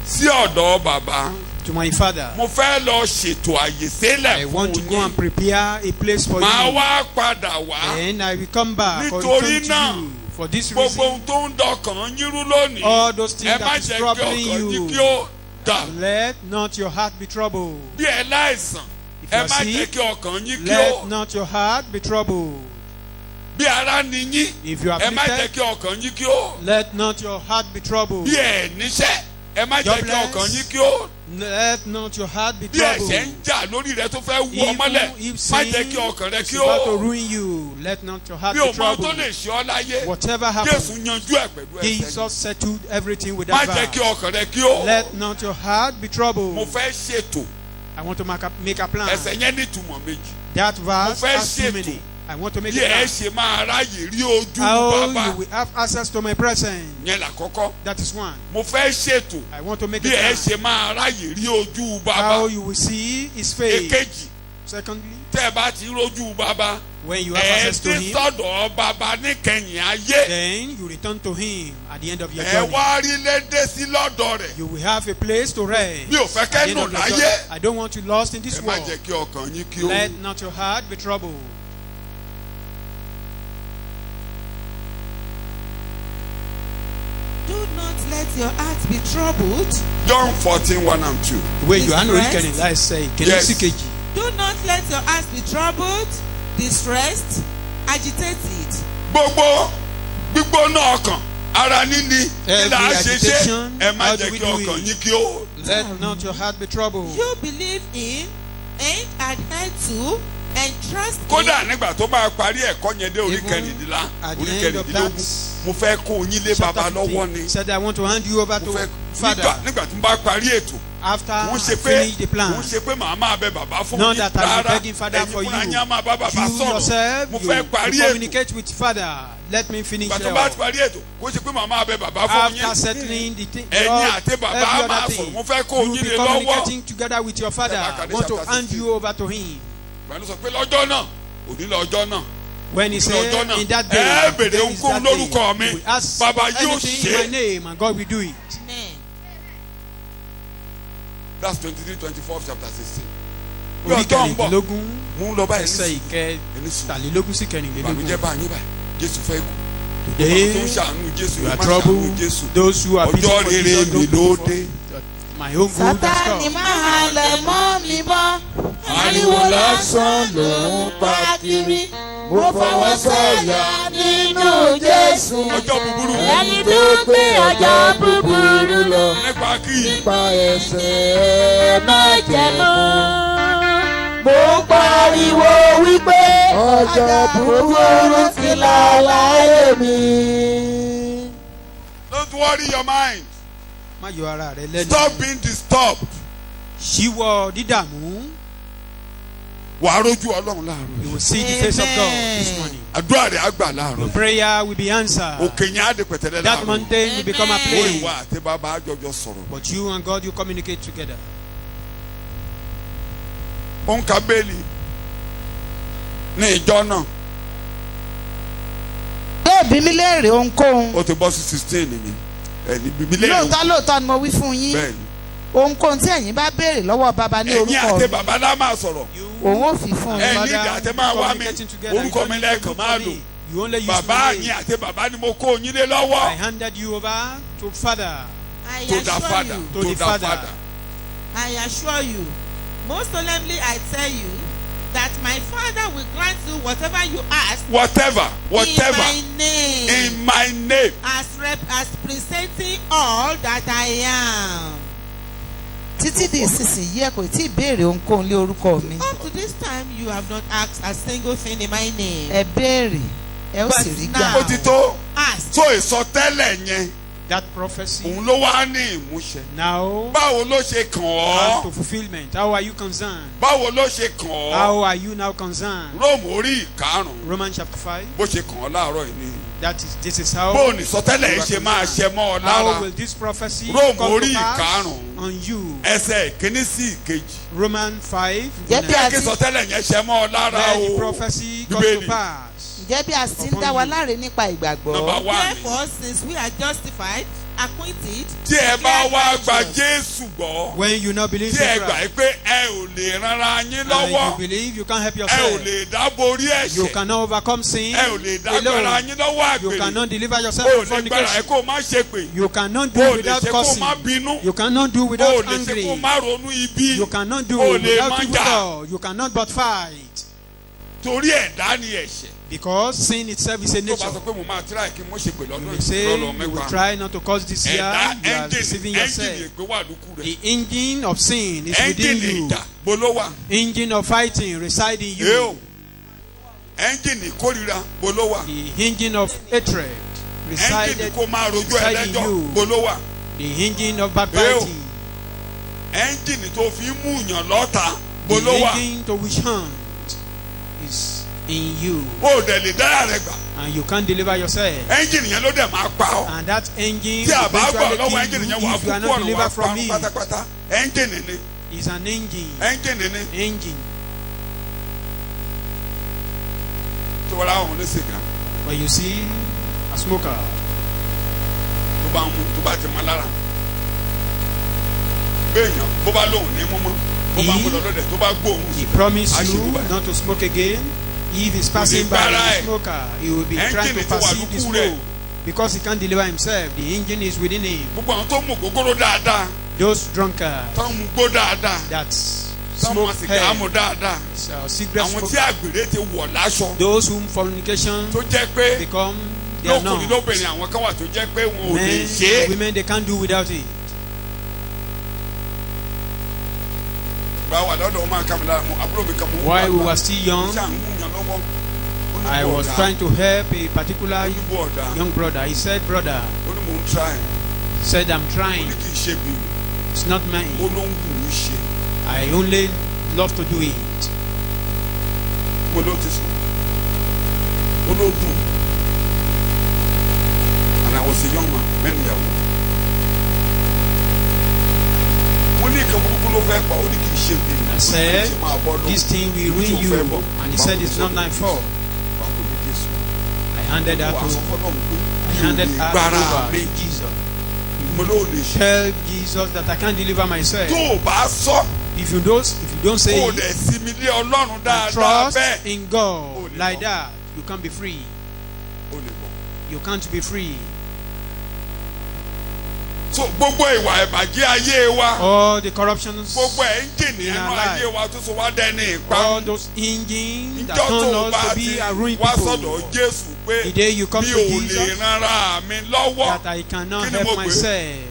sí ọ̀dọ̀ bàbá. to my Father. Mo fẹ́ lọ ṣètò àyè I sílẹ̀ want to fún go and yín. prepare a place for Màá you. wá padà wá. And I will come back or Nítorí return to náà, you. For this Gbogbo reason, ohun tó ń dọkàn yín rú lónìí. all those things Ẹ má that is jẹ́ kí troubling ọkàn yín kí you, ó dà. let not your heart be troubled. Bí ẹ láìsàn, If you ẹ are má jẹ́ sick, kí ọkàn yín kí let ó. not your heart be troubled. Bí ara ni yín, If you are ẹ má jẹ́ afflicted, kí ọkàn yín kí ó. let not your heart be troubled. Bí ẹ níṣẹ́, ẹ má jẹ́ kí Jobless. ọkàn yín kí ó. Let not your heart be Bí ẹ̀ṣẹ̀ ń troubled. jà lórí rẹ tó fẹ́ wú Even ọmọlẹ̀, if má sin jẹ́ kí ọkàn rẹ is kí about to ó. ruin you, let not your heart Bí be o mọ tó troubled. lè ṣe ọ́ láyé, Whatever Jésù happens, yanjú ẹ̀ pẹ̀lú ẹsẹ̀. Jesus settled everything with Má that jẹ́ kí verse. ọkàn rẹ kí ó. Let not your heart be Mo troubled. fẹ́ ṣètò. I want to make a plan. Ẹsẹ̀ yẹn ní ìtumọ̀ méjì. That verse fẹ́ has too ṣètò. many. I want to make Bí a ẹ plan. ṣe máa ráyè rí ojú How bàbá. you will have access to my presence. Yẹn làkọ́kọ́. That is one. Mo fẹ́ ṣètò. I want to make Bí a ẹ plan. ṣe máa ráyè rí ojú How bàbá. you will see His face. Èkejì, Secondly, tẹ́ ẹ bá ti rójú bàbá. when you have Ẹ access to dé Him, sọ́dọ̀ bàbá níkẹyìn ayé. then you return to Him at the end of your Ẹ journey. wá rí lédè sí lọ́dọ̀ rẹ̀. You will have a place to rest. Mi ò fẹ́ at the end kẹ́nu of your láyé. journey. I don't want you lost in this Ẹ má world. jẹ́ kí ọkàn yín kí ó. Let not your heart be troubled. Do not let your heart be troubled. John 14:1-2. Ìwé Yohanu orí Distressed? kẹrìnlá ẹsẹ̀ ìkíní Yes. sí kejì. Do not let your heart be troubled, distressed, agitated. Gbogbo gbígbóná ọkàn ara níní kí là á Every ṣe ṣe. agitation, Ẹ má how do jẹ́ we kí do ọkàn it? yín kí ó. Let not your heart be troubled. You believe in and adhere to entrust kódà him. nígbà tó bá parí ẹ̀kọ́ yẹn dé orí Even kẹrìndínlá at the orí end of kẹrìndínlógún that mo fẹ́ kó yín lé baba chapter lọ́wọ́ 15, ni he said, I want to hand you over mo to fẹ́ Father. nígbà tí mo bá parí ètò After mo I ṣe pé finish the plan, mo ṣe pé màá máa bẹ bàbá fún not yín that I will be rárá begging Father for ẹ̀yin fúnra you. yín á máa bá bàbá You sọ̀rọ̀ yourself, mo you fẹ́ parí ètò communicate with Father. Let me finish ìgbà tó there. bá parí ètò kó ṣe pé màá máa bẹ bàbá fún After yín settling the thing, ẹ̀yin àti bàbá á every máa other sọ̀rọ̀ thing, mo fẹ́ kó you will yín be lé lọ́wọ́ communicating together with your Father. Chapter I want to 16. hand you over to Him. ìgbàanú sọ pé lọ́jọ́ náà òní lọ́jọ́ náà When He òní said, lọ́jọ́ náà in that ẹ day, bèrè today is ohunkóhun that day, lórúkọ mi you will ask bàbá yóò anything in my ṣe name, and God will do it. Amen. that's 23-24 chapter 16 Orí yóò tó ń bọ̀ kẹrìndínlógún, mú un lọ báyìí ẹsẹ̀ ẹni sùn ìkẹtàlélógún sí kẹrìndínlógún. ìbànújẹ́ bá yín báyìí Jésù fẹ́ kú Today, tó ń ṣàánú Jésù you yóò are má ṣàánú troubled. Jésù Those who are busy ọjọ́ for rere Jesus mi don't ló look for dé. my own good has Sátánì come. máa halẹ̀ mọ́ mi mọ́. ariwo lásán ló ń pa kiri mo fọwọ́ sọ̀yà nínú Jésù ọjọ́ búburú ẹni tó gbé ọjọ́ búburú lọ nípa kí nípa ẹ̀ṣẹ̀ má jẹ́ mọ́. Mo pariwo wípé ọjọ́ búburú ti là láyé mi. don't worry your mind Má yọ ara rẹ lẹ́nu. stop being disturbed Ṣíwọ́ dídàmú. wàá rójú Ọlọ́run láàárọ̀ You will see the face of God this morning. àdúrà rẹ̀ á gbà láàárọ̀ Prayer will be answered. òkè yẹn á di pẹ̀tẹ́lẹ̀ That láàárọ̀ mountain will become a Amen. ó plain. ìwà àti bàbá àjọjọ sọ̀rọ̀ But you and God, you communicate together. ó ń ka bẹ́ẹ̀lì ní ìjọ náà yóò bí mi léèrè ohunkóhun ó ti bọ́ sí 16 nìyẹn ẹni bíbí lẹ́yìn lóòótọ́ lóòótọ́ ni mo wí fún yín bẹ́ẹ̀ ni ohunkóhun tí ẹ̀yin bá béèrè lọ́wọ́ bàbá ní ẹ̀yin orúkọ àti mi bàbá lá máa sọ̀rọ̀ òun ò fi fún ẹ yín ní ìdí àti máa wá mi communicating together. orúkọ You mi don't need to lẹ́ẹ̀kan look máa for lò me. You only use bàbá my yín name. àti bàbá ni mo kó yín lé lọ́wọ́ I handed you over to Father. I to the assure father you. To to the the Father. father I assure you. Most solemnly I tell you that my Father will grant you whatever you ask whatever in my name. in my name As presenting all that I am. títí di ìsinsìnyí ẹ kò tí ì béèrè ohunkóhun lé orúkọ mi Up to this time you have not asked a single thing in my name. ẹ béèrè ẹ ó But sì rí now- gbà ó ti tó Ask. tó ìsọtẹ́lẹ̀ yẹn That prophecy òun ló wá ní ìmúṣẹ now báwo ló ṣe kàn comes to ọ́ fulfillment. How are you concerned? báwo ló ṣe kàn ọ́ How are you now concerned? Róòmù orí ìkarùn Romans chapter 5. bó ṣe kàn ọ́ láàárọ̀ yìí ni This is how. bó ní ìsọtẹ́lẹ̀ yìí ṣe máa ṣẹ mọ́ ọ lára How will this prophecy Róòmù come orí to pass ìkarùn on you? ẹsẹ̀ ìkíní sí ìkejì Romans 5. Jẹ́ bí jẹ́ a kí ti ìsọtẹ́lẹ̀ yẹn ṣẹ mọ́ ọ lára Let the o prophecy come Bíbélì. to pass. ǹjẹ́ bí a sì ń dá wa láre nípa ìgbàgbọ́ Number one. Therefore, since we are justified, acquitted, tí ẹ bá declared wá gba righteous, Jésù gbọ́ When you now believe tí ẹ in gbà Christ, pé ẹ ò lè ránra yín and lọ́wọ́ you believe you can't help ẹ ò yourself, lè dáborí you ẹ̀ṣẹ̀ cannot overcome sin ẹ ò lè dágbára alone. yín lọ́wọ́ You àgbèrè cannot deliver o yourself ò from lè gbára ẹ fornication. kó o má ṣe pé You cannot o do ò lè without ṣe kó o cursing. má bínú You cannot do o ò without lè ṣe kó o angry. má ronú ibi You cannot do o ò lè without má evil jà thought. You cannot but fight. torí ẹ̀dá ni ẹ̀ṣẹ̀ Because sin itself is a tó bá sọ nature. pé mo máa tíra kí n mọ̀ ṣe pé You lọ́dún may say ìrọ̀lọ́ you will mẹ́pa try not to cause this year. ẹ̀dá You are deceiving ẹ́ńjìnì yourself. ègbé wà lókù rẹ̀ The engine of sin is within ẹ́ńjìnì you. ìjà bolówà Engine of fighting reside in eo you. ẹ́ńjìnì ìkórira bolówà The engine of hatred ẹ́ńjìnì resided kó máa rojú reside in ẹlẹ́jọ́ you. bolówà The engine of backbiting. ẹ́ńjìnì tó fi ń mú yàn lọ́ta The bolówà engine to which hand is in you. o dẹ̀ lè dára rẹ̀ gbà And you can't deliver yourself. ẹ́ńjìnì yẹn ló dẹ̀ máa pa ọ́ And that engine tí a will bá gbọ́ lọ́wọ́ eventually ẹ́ńjìnì kill yẹn you wà if you are kúkú not ọ̀nà wà delivered pa from me. pátápátá ẹ́ńjìnì ni It's an engine. ẹ́ńjìnì ni Engine. tó wọ́n láwọn ní sìgá But you see, a smoker, tó bá ń mu tó bá ti mọ́ lára béèyàn bó bá lóhùn ní mímọ́ bó bá ń mú lọ́dọ̀ tó bá gbóhùn he promised I should you do that. not to smoke again. If he's passing by the smoker, he will be trying to perceive the smoke. Because he can't deliver himself. The engine is within him. gbogbo àwọn tó mú gógóró dáadáa Those drunkards tó ń mu gbó dáadáa that tó ń mu smoke sìgá mu head, dáadáa cigarette àwọn tí smoke, àgbèrè ti wọ̀ láṣọ those whom fornication tó jẹ́ pé become their lókùnrin norm. lóbìnrin àwọn kan wà tó jẹ́ pé wọn ò lè Men, ṣe é women, they can't do without it. ìgbà wà lọ́dọ̀ ọmọ àkàmì lára mu àbúrò mi kan mú. While we were still young, ṣé à ń mú yàn lọ́wọ́. I was trying to help a particular young brother. He said, brother, ó ní mò ń try. said, I'm ó trying. ní kì í ṣe bí. It's not ó mine. ló ń wù ú ṣe. I only love to do it. mo ló ti sùn. ó ló dùn. and I was a young man mẹ́nu yàwó. mo ní ìkan burúkú ló fẹ́ pa ó ní kì í ṣe bí. I said, this thing will ruin you. And he said, it's not my fault. I handed her over to Jesus. mo ló lè ṣe. Tell Jesus that I can't deliver myself. tó o bá sọ. If you don't say kó o it, lè sinmi lé Ọlọ́run and dáadáa trust bẹ́ẹ̀. in God like that, you can't be free. ó lè bọ̀. You can't be free. so gbogbo ìwà ìbàjẹ́ ayé wa. All the corruptions, gbogbo ẹ̀ ń jìnnì in ẹnu our ayé life. wa tó so wá dẹ́ni all ìparun. those engines that ìjọ turn tó o us bá to ti be a ruined wá people, sọ́dọ̀ Jésù pé the day you come mi to ò lè Jesus, rárá mi lọ́wọ́. that I cannot Kí ni mo help pè é? myself,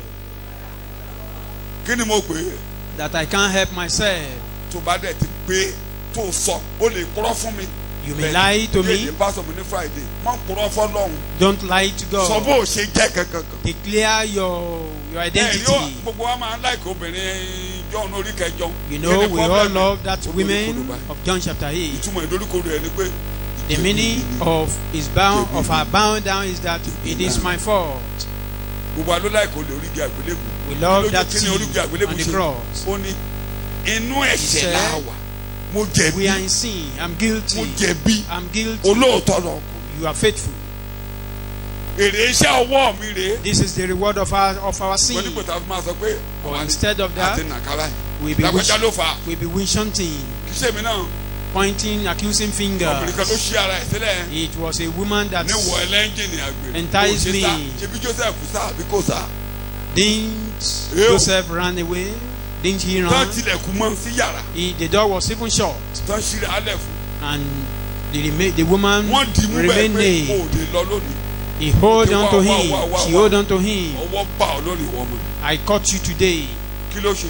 kí ni mo pè é. that I can't help myself. tó bá dẹ̀ ti pé tó sọ ó lè kúrọ́ fún mi. You may lie to me. yéèdè pásọ̀ mi ní Friday má kúrọ́ fọ́lọ́run. Don't lie to sọ God. bó o ṣe jẹ́ kankan. Declare your identity. gbogbo wa máa ń láìka obìnrin John orí kẹjọ. You know, we all love that women of John chapter 8. ìtumọ̀ ìdóríkodò ẹ̀ ni pé. The meaning of our bound down is that it is my fault. gbogbo wa ló láìka olè orígi àgbélébù. We love that kí ni sin orígi àgbélébù on the ṣe? cross. ó ní inú ẹ̀ṣẹ̀ said, láwà mo We jẹ̀bi are in sin. I'm guilty. mo jẹ̀bi I'm guilty. olóòótọ́ lọ. You are faithful. èrè iṣẹ́ ọwọ́ mi rèé. This is the reward of our sin. wọ́n ní kò tá a fi máa sọ pé But instead of that, àti nàkàrà we'll be lápẹjá ló fà á. wishing, kì í ṣe mi náà. pointing, accusing obìnrin kan ló fingers. ṣí ara ẹ̀ sílẹ̀. It was a woman that ní wọ ẹlẹ́ńjìnì àgbèrè. enticed Kò ṣe sá. me. ṣebí Joseph sá àbí kò sá. didn't Ew. Joseph ran away? Didn't he tán run? tilẹ̀kùn mọ́ sí yàrá. The door was even shut, tán ṣí rẹ̀ alẹ̀ fún. and the woman wọ́n dì í mú bẹ́ẹ̀ remained pé there. kò lè lọ lónìí. He hold on to Wow, him. wow, wow, She wow. hold on to him. ọwọ́ bá ọ lórí ìwọ ọmọ. I caught you today. kí ló ṣe.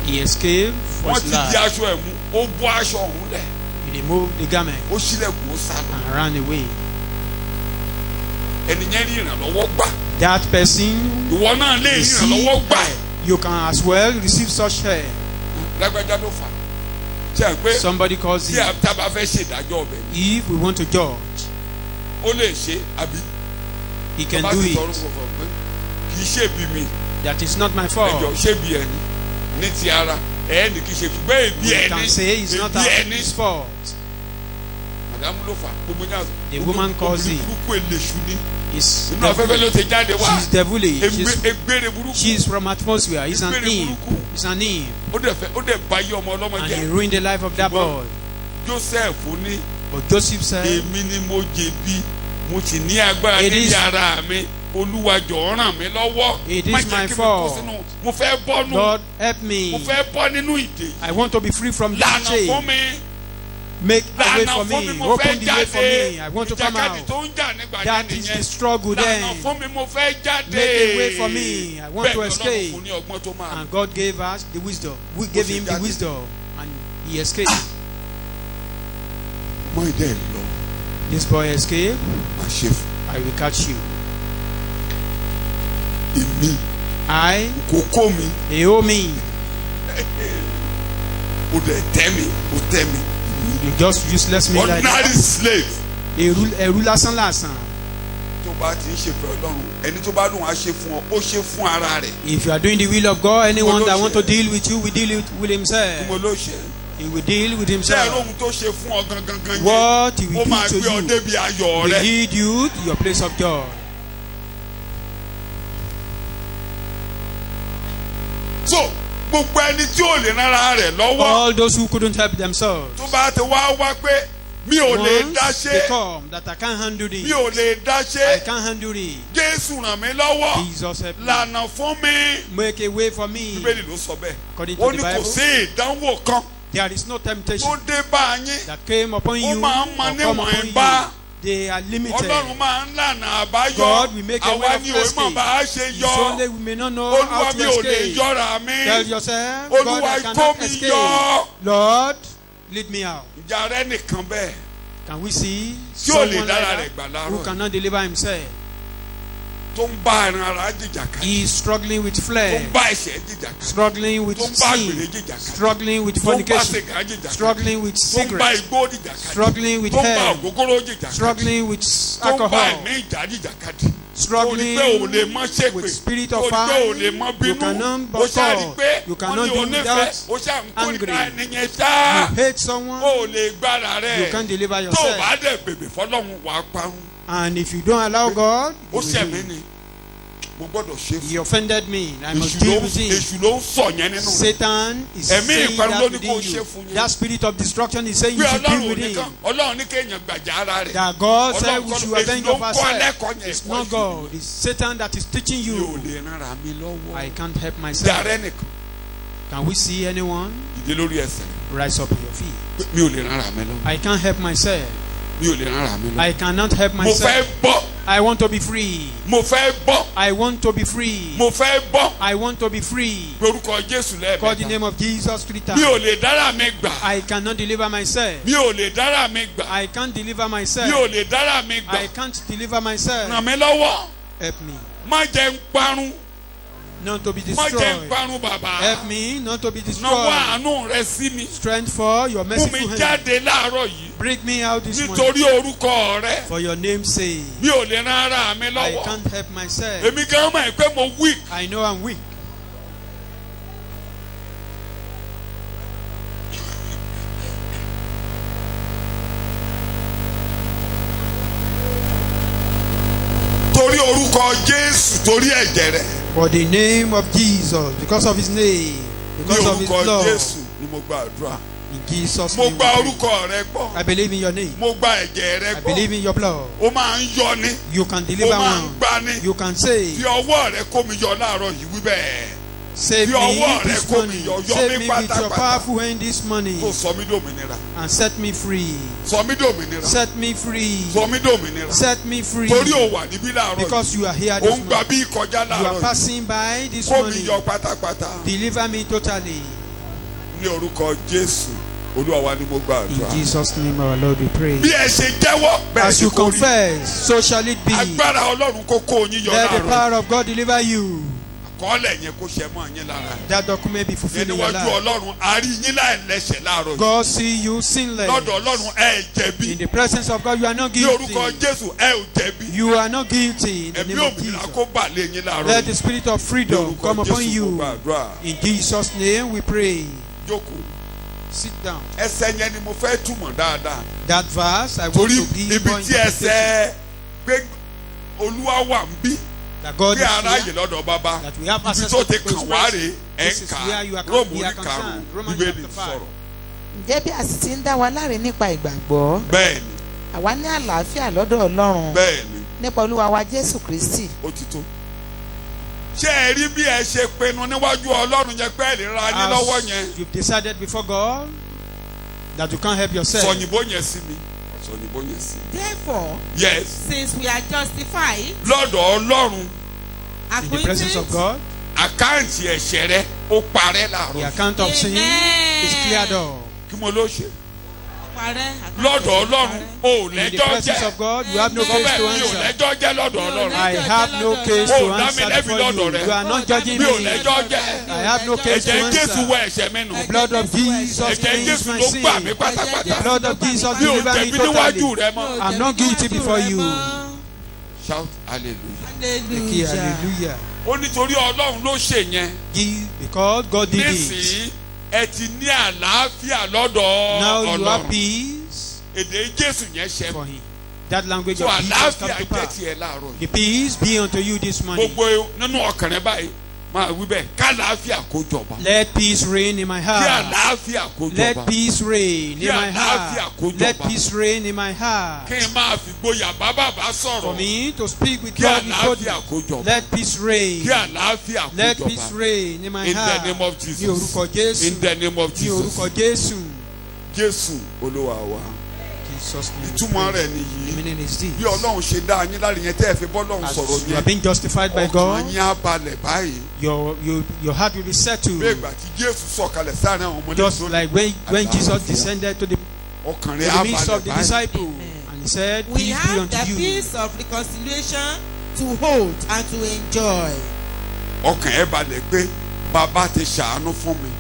He escaped for wọ́n his ti di life. aṣọ ẹ̀ mú. ó bọ́ aṣọ ọ̀hún lẹ̀. He removed the garment ó ṣílẹ̀kùn ó sá lọ. and ran away. ẹnìyẹn rí ìrànlọ́wọ́ gbà. That person, ìwọ náà lè rí receive ìrànlọ́wọ́ gbà. help. You can as well receive such help. lágbájá ló fà á. ṣe é pé Somebody calls tí you. a bá fẹ́ ṣèdájọ́ ọbẹ̀ If we want to judge, ó lè ṣe àbí. he can bá do ti sọ̀rọ̀ it. fọ̀fọ̀ pé kì í ṣèbí mi. That is not my ẹjọ fault. ṣébi ẹni ní ti ara ẹni kì í ṣe ṣùgbọ́n èbí We ẹni can say it's not èbí his ẹni. fault. màdàmú ló fà gbogbo ní àzọ. The woman calls it. burúkú èlèṣù ni. It's inú afẹ́fẹ́ ló ti jáde wá. she's devilish. egbére burúkú. She's from atmosphere. It's an Egbére imp. burúkú. It's an imp. ó dẹ̀ bá yí ọmọ ọlọ́mọ And he jẹ́. ruined the life of that boy. Joseph ní But Joseph said, èmi ni mo jẹ̀bi mo sì ní agbára It níbi is- ara mi Olúwa jọ̀ọ́ ràn mí lọ́wọ́. It is Má jẹ́ my kí mi kó fault. sínú- mo fẹ́ bọ́nú Lord, help mo me. fẹ́ bọ́ nínú ìdè. I want to be free from this lànà fún chain. mi. Make a way lànà for fún mi me. mo fẹ́ Open the way for jáde. me. I want to come ìjàkadì out. tó ń jà nígbà That yẹn is the nìyẹn. struggle lànà then. fún mi mo fẹ́ jáde. Make a way for me. I want to Bẹ́ẹ̀ ni escape. Ọlọ́run fún ní ọgbọ́n tó máa. And God gave us the wisdom. We gave him the wisdom. And he escaped. ọmọ ìdẹ́ lọ This boy escaped. máa ṣe fún I will catch you. èmi I, kókó mi they owe me. o dẹ̀ tẹ́ mi o tẹ́ mi. You just useless me like ordinary that. slave. Ẹrú lásán lásán. tó bá ti ń ṣe fẹ́ Ọlọ́run ẹni tó bá lóun á ṣe fún ọ ó ṣe fún ara rẹ̀. If you are doing the will of God, anyone that want to deal with you will deal with tí himself. mo ló ṣe. He will deal with ṣé ẹ himself. lóhun tó ṣe fún ọ gangan yẹn. What he ó will máa do gbé to ọ you débi ayọ̀ will rẹ. lead you to your place of joy. so gbogbo ẹni tí ò lè rárá rẹ̀ lọ́wọ́ All those who couldn't help themselves. tó bá ti wá pé mi ò lè dá Once they ṣe come that I can't handle mi it. ò lè dá I ṣe can't handle it. Jésù ràn mí lọ́wọ́ Jesus help me. lànà fún mi. Make a way for me. Bíbélì ló sọ bẹ́ẹ̀. According to ó the ní kò Bible, sí ìdánwò kan there is no temptation tó dé bá yín that came upon ó you máa ń or mọ come upon níwọ̀n bá you. They are limited. Ọlọ́run máa ń lànà àbáyọ. God will make a way Àwa of ni òun mọ̀ escape. bá a ṣe It's yọ. only we may not know how Olúwa to mi ò lè escape. yọra mi. Tell yourself, God, Olúwa I kó cannot mi escape. yọ. Lord, lead me out. Ìjà rẹ nìkan bẹ́ẹ̀. Can we see Tí ò lè someone dára like rẹ̀ that gbà who láàárọ̀. cannot deliver himself? Tó ń bá ẹran ara jìjàkadì. He is struggling with Tó flesh, ń bá ẹ̀ṣẹ̀ jìjàkadì. struggling with Tó ń bá àgbèrè sin, jìjàkadì. struggling with Tó ń bá fornication, sìgá jìjàkadì. struggling with Tó ń bá cigarettes, igbó jìjàkadì. struggling with Tó ń bá hair, ògógóró jìjàkadì. struggling with Tó ń bá alcohol, ẹ̀mí ìjà jìjàkadì. struggling Tó ní pé ò lè mọ ṣépè. with spirit Tó of ní pé ò lè fire. mọ You bínú. cannot Ó ṣáà rí buckle. pé You wọ́n cannot ní do onífẹ̀ẹ́. without Ó ṣáà ń kórìíra angry. ẹnìyẹn ṣáá. You hate someone, Ó lè gbára rẹ̀. you can't deliver Tó o bá yourself. dẹ̀ bèbè fọlọ́run wà á parun. And if you don't allow God, Ó you will ṣẹ̀ mí do. ni. Mo gbọ́dọ̀ ṣe He fún. offended me. I must Èṣù deal with him. ló ń sọ yẹn nínú. Satan is Ẹ̀mí saying ìparun ló that ní kó within ṣe you. fún yín. That spirit of destruction is saying Pé you should deal Ọlọ́run with nìkan him. Ọlọ́run ní kéèyàn gbàjà ara rẹ̀. That God said Ọlọ́run we kọ́ should ló èṣù avenge ló of ń kọ́ ourselves. ẹlẹ́kọ̀ọ́ yẹn. It's not God. It's Satan that is teaching Mi ò you. lè rárá mi lọ́wọ́. I can't help myself. Jàre nìkan. Can we see anyone? Ìdí lórí ẹsẹ̀. Rise up on your feet. Mi ò lè rárá mi lọ́wọ́. I can't help myself. Mi ò lè rárá mi lọ́wọ́. I cannot help Mo fẹ́ myself. bọ́. I want to be free. Mo fẹ́ bọ́. I want to be free. Mo fẹ́ bọ́. I want to be free. Lórúkọ Jésù Call the lẹ́ẹ̀mẹ́ta. name of Jesus 3 Mi ò times. lè dára mi gbà. I cannot deliver myself. Mi ò lè dára mi gbà. I can't deliver Mi ò myself. lè dára mi gbà. I can't deliver myself. Ràn mí lọ́wọ́. Help me Má jẹ́ ń parun. not to be Má jẹ́ ń destroyed. parun bàbá. Help me not to be Náwó destroyed. àánú rẹ sí mi. Strength for your Mú mi merciful hand. jáde láàárọ̀ yìí. Bring me out this morning Nítorí orúkọ rẹ. for your name's sake. Mi ò lè ran ara mi I lọ́wọ́. can't help myself. Èmi gan mọ̀ pé mo weak. I know I'm weak. Torí orúkọ Jésù, torí ẹ̀jẹ̀ rẹ̀. For the name of Jesus, because of his name, Ní because of his orúkọ blood. Jésù ni mo gba àdúrà. In Jesus' Mo name. gba we pray. orúkọ rẹ gbọ́. I believe in your name. Mo gba ẹ̀jẹ̀ rẹ I believe gbọ́. in your blood. Ó máa ń yọ ni. You can Ó deliver máa ń one. gbá ni. You can say, Fi ọwọ́ rẹ kó mi yọ láàárọ̀ yìí wí bẹ́ẹ̀. save Fi me ọwọ́ rẹ this kó mi morning. yọ. Yọ Save mí me with your pátápátá. powerful hand this morning Kó sọ mí dòmìnira. and set me free. Sọ mí dòmìnira. Set me free. Sọ mí dòmìnira. Set me free. Torí o wà níbí láàárọ̀ yìí. Because you are here Ó this ń gba morning. bí kọjá You are láàárọ̀ yìí. passing by this Kó mi morning. yọ pátápátá. Deliver me totally. Ní orúkọ Jésù, Olúwa wa ni mo gba In àdúrà. Jesus' name, our Lord, we pray. Bí ẹ ṣe jẹ́wọ́ bẹ́ẹ̀ As ṣe you kó rí. confess, so shall it be. Agbára Ọlọ́run kó kó yín yọ Let the láàárọ̀ yìí. power of God deliver you. Àkọọ́lẹ̀ yẹn kó ṣe mọ́ yín lára. That document be Ní fulfilled in your níwájú life. Ọlọ́run, a rí yín láìlẹ́ṣẹ̀ láàárọ̀ yìí. God see you sinless. Lọ́dọ̀ Ọlọ́run ẹ jẹ̀bi. In the presence of God, you are not Ní orúkọ guilty. Jésù ẹ ò jẹ̀bi. You are not guilty in the Ẹ̀mí name of òmìnira Jesus. kó bà lé yín láàárọ̀ Let the yìí. spirit of Ní freedom orúkọ come upon Jésù mo you. gba àdúrà. In Jesus' name we pray. Jókòó. Sit down. Ẹsẹ̀ yẹn ni mo fẹ́ túmọ̀ dáadáa. That verse I want Torí to give ibi more tí interpretation. ẹsẹ̀ pé Olúwa wà ń bí. That God Bí aráyè is here. lọ́dọ̀ bàbá. That we have Ibi access tó to ti His kàn wá presence. rè é This ń is kà where you are Róòmù we are orí concerned. karùn-ún Romans Bíbélì chapter 5. sọ̀rọ̀. ǹjẹ́ bí a sì ti ń dá wa láre nípa ìgbàgbọ́ Bẹ́ẹ̀ni, àwa ní àlàáfíà lọ́dọ̀ Ọlọ́run bẹ́ẹ̀ni, nípa Olúwa wa Jésù Kristi. ó ti tó. Ṣé ẹ rí bí ẹ ṣe pinnu níwájú Ọlọ́run yẹn pé ẹ lè ra yín lọ́wọ́ yẹn? As you've decided before God that you can't help yourself. Sọ̀yìnbó yẹn sí mi. Sọ̀yìnbó yẹn sí mi. Therefore, Yes. since we are justified, Lọ́dọ̀ Ọlọ́run, In the presence of God, àkáǹtì ẹ̀ṣẹ̀ rẹ ó parẹ́ the láàárọ̀. account of sin is cleared up. Kí mo ló ṣe? parẹ́. Lọ́dọ̀ Ọlọ́run, o ò In the lẹ́jọ́ presence jẹ́. of God, you have no Amen. case Bẹ́ẹ̀ to mi ò answer. lẹ́jọ́ jẹ́ lọ́dọ̀ Ọlọ́run. I have no case Oh, to dá mi answer lẹ́bi before lọ́dọ̀ you. rẹ. You are not judging Mi ò me. lẹ́jọ́ jẹ́. I have no case to Ẹ̀jẹ̀ Jésù answer. wẹ ẹ̀ṣẹ̀ mi nù. The blood of Jesus Ẹ̀jẹ̀ cleans Jésù my ló sin. gbà mí The pátápátá. blood of Jesus Mi ò deliver me jẹ̀bi níwájú totally. rẹ mọ́. I'm not guilty before you. Shout hallelujah. Okay, hallelujah. Ó nítorí Ọlọ́run ló ṣe yẹn. Because God did it. Nísìnyí ẹ ti ní àlàáfíà lọ́dọ̀ Now you have Ọlọ́run. peace Èdè Jésù yẹn ṣẹ. for him. That language So of peace has come àlàáfíà to jẹ́ pass. tiẹ̀ láàárọ̀ yìí. The peace be unto you this morning. Gbogbo nínú ọkàn rẹ báyìí máa wí bẹ́ẹ̀ kálàáfíà kó jọba. Let peace reign in my Kí heart. àlàáfíà kó Let jọba. peace reign in Kí my àlàáfíà heart. kó Let jọba. peace reign in my heart. Kí n máa fi gboyà bá bàbá For sọ̀rọ̀. me to speak with Kí God with àlàáfíà boldness. kó jọba. Let peace reign. Kí àlàáfíà kó Let peace jọba. reign in my In the heart. name of Ní Jesus. orúkọ Jésù. In the name of Ní Jesus. orúkọ Jésù. Jésù Olúwa wa. Jesus' name. ìtumọ̀ rẹ̀ The nìyí meaning is bí this. Ọlọ́run ṣe dá yín láre yẹn tẹ́ ẹ fi bọ́lọ́run sọ̀rọ̀ As you are yẹn being justified by ọkàn God, yín á balẹ̀ báyìí your heart will be settled. bí ìgbà tí Jésù sọ̀kalẹ̀ sáàrin àwọn ọmọdé Just sórí like when Jesus descended to the ọkàn rẹ̀ á midst of balẹ̀ the báyìí. disciples and he said, We peace be have unto the you. peace of reconciliation to hold and to enjoy. ọkàn ẹ̀ balẹ̀ pé bàbá ti ṣàánú fún mi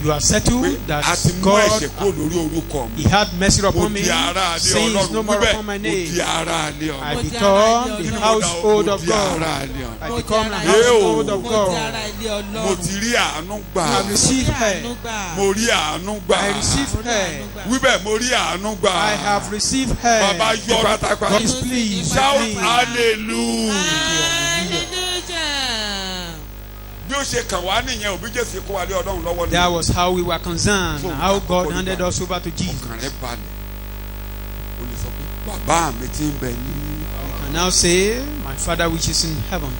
You are pé settled that a ti mú God, ẹ̀ṣẹ̀ kúrò lórí orúkọ mi He had mercy mo upon me, di ara àlẹ́ sins no Ọlọ́run more wíbẹ̀ upon my mo di name. ara àlẹ́ I Ọlọ́run become the household of mo di ara God. àlẹ́ Ọlọ́run I become the Hey, household oh. of Mo di God. ara ilé mo Ọlọ́run. ti rí àánú gbà I receive her. mo rí àánú gbà I receive her. wíbẹ̀ mo rí àánú gbà I have received her. bàbá yọ pátápátá God is pleased shout with me. hallelujah. Hallelujah. bí ó ṣe kàn wá nìyẹn òbí Jésù kó wa lé Ọlọ́run lọ́wọ́ That nìyẹn was how we were concerned, and how God handed us over to Jesus. ọkàn rẹ balẹ̀ o lè sọ pé bàbá mi ti ń bẹ ní. We can now say, my Father which is in heaven.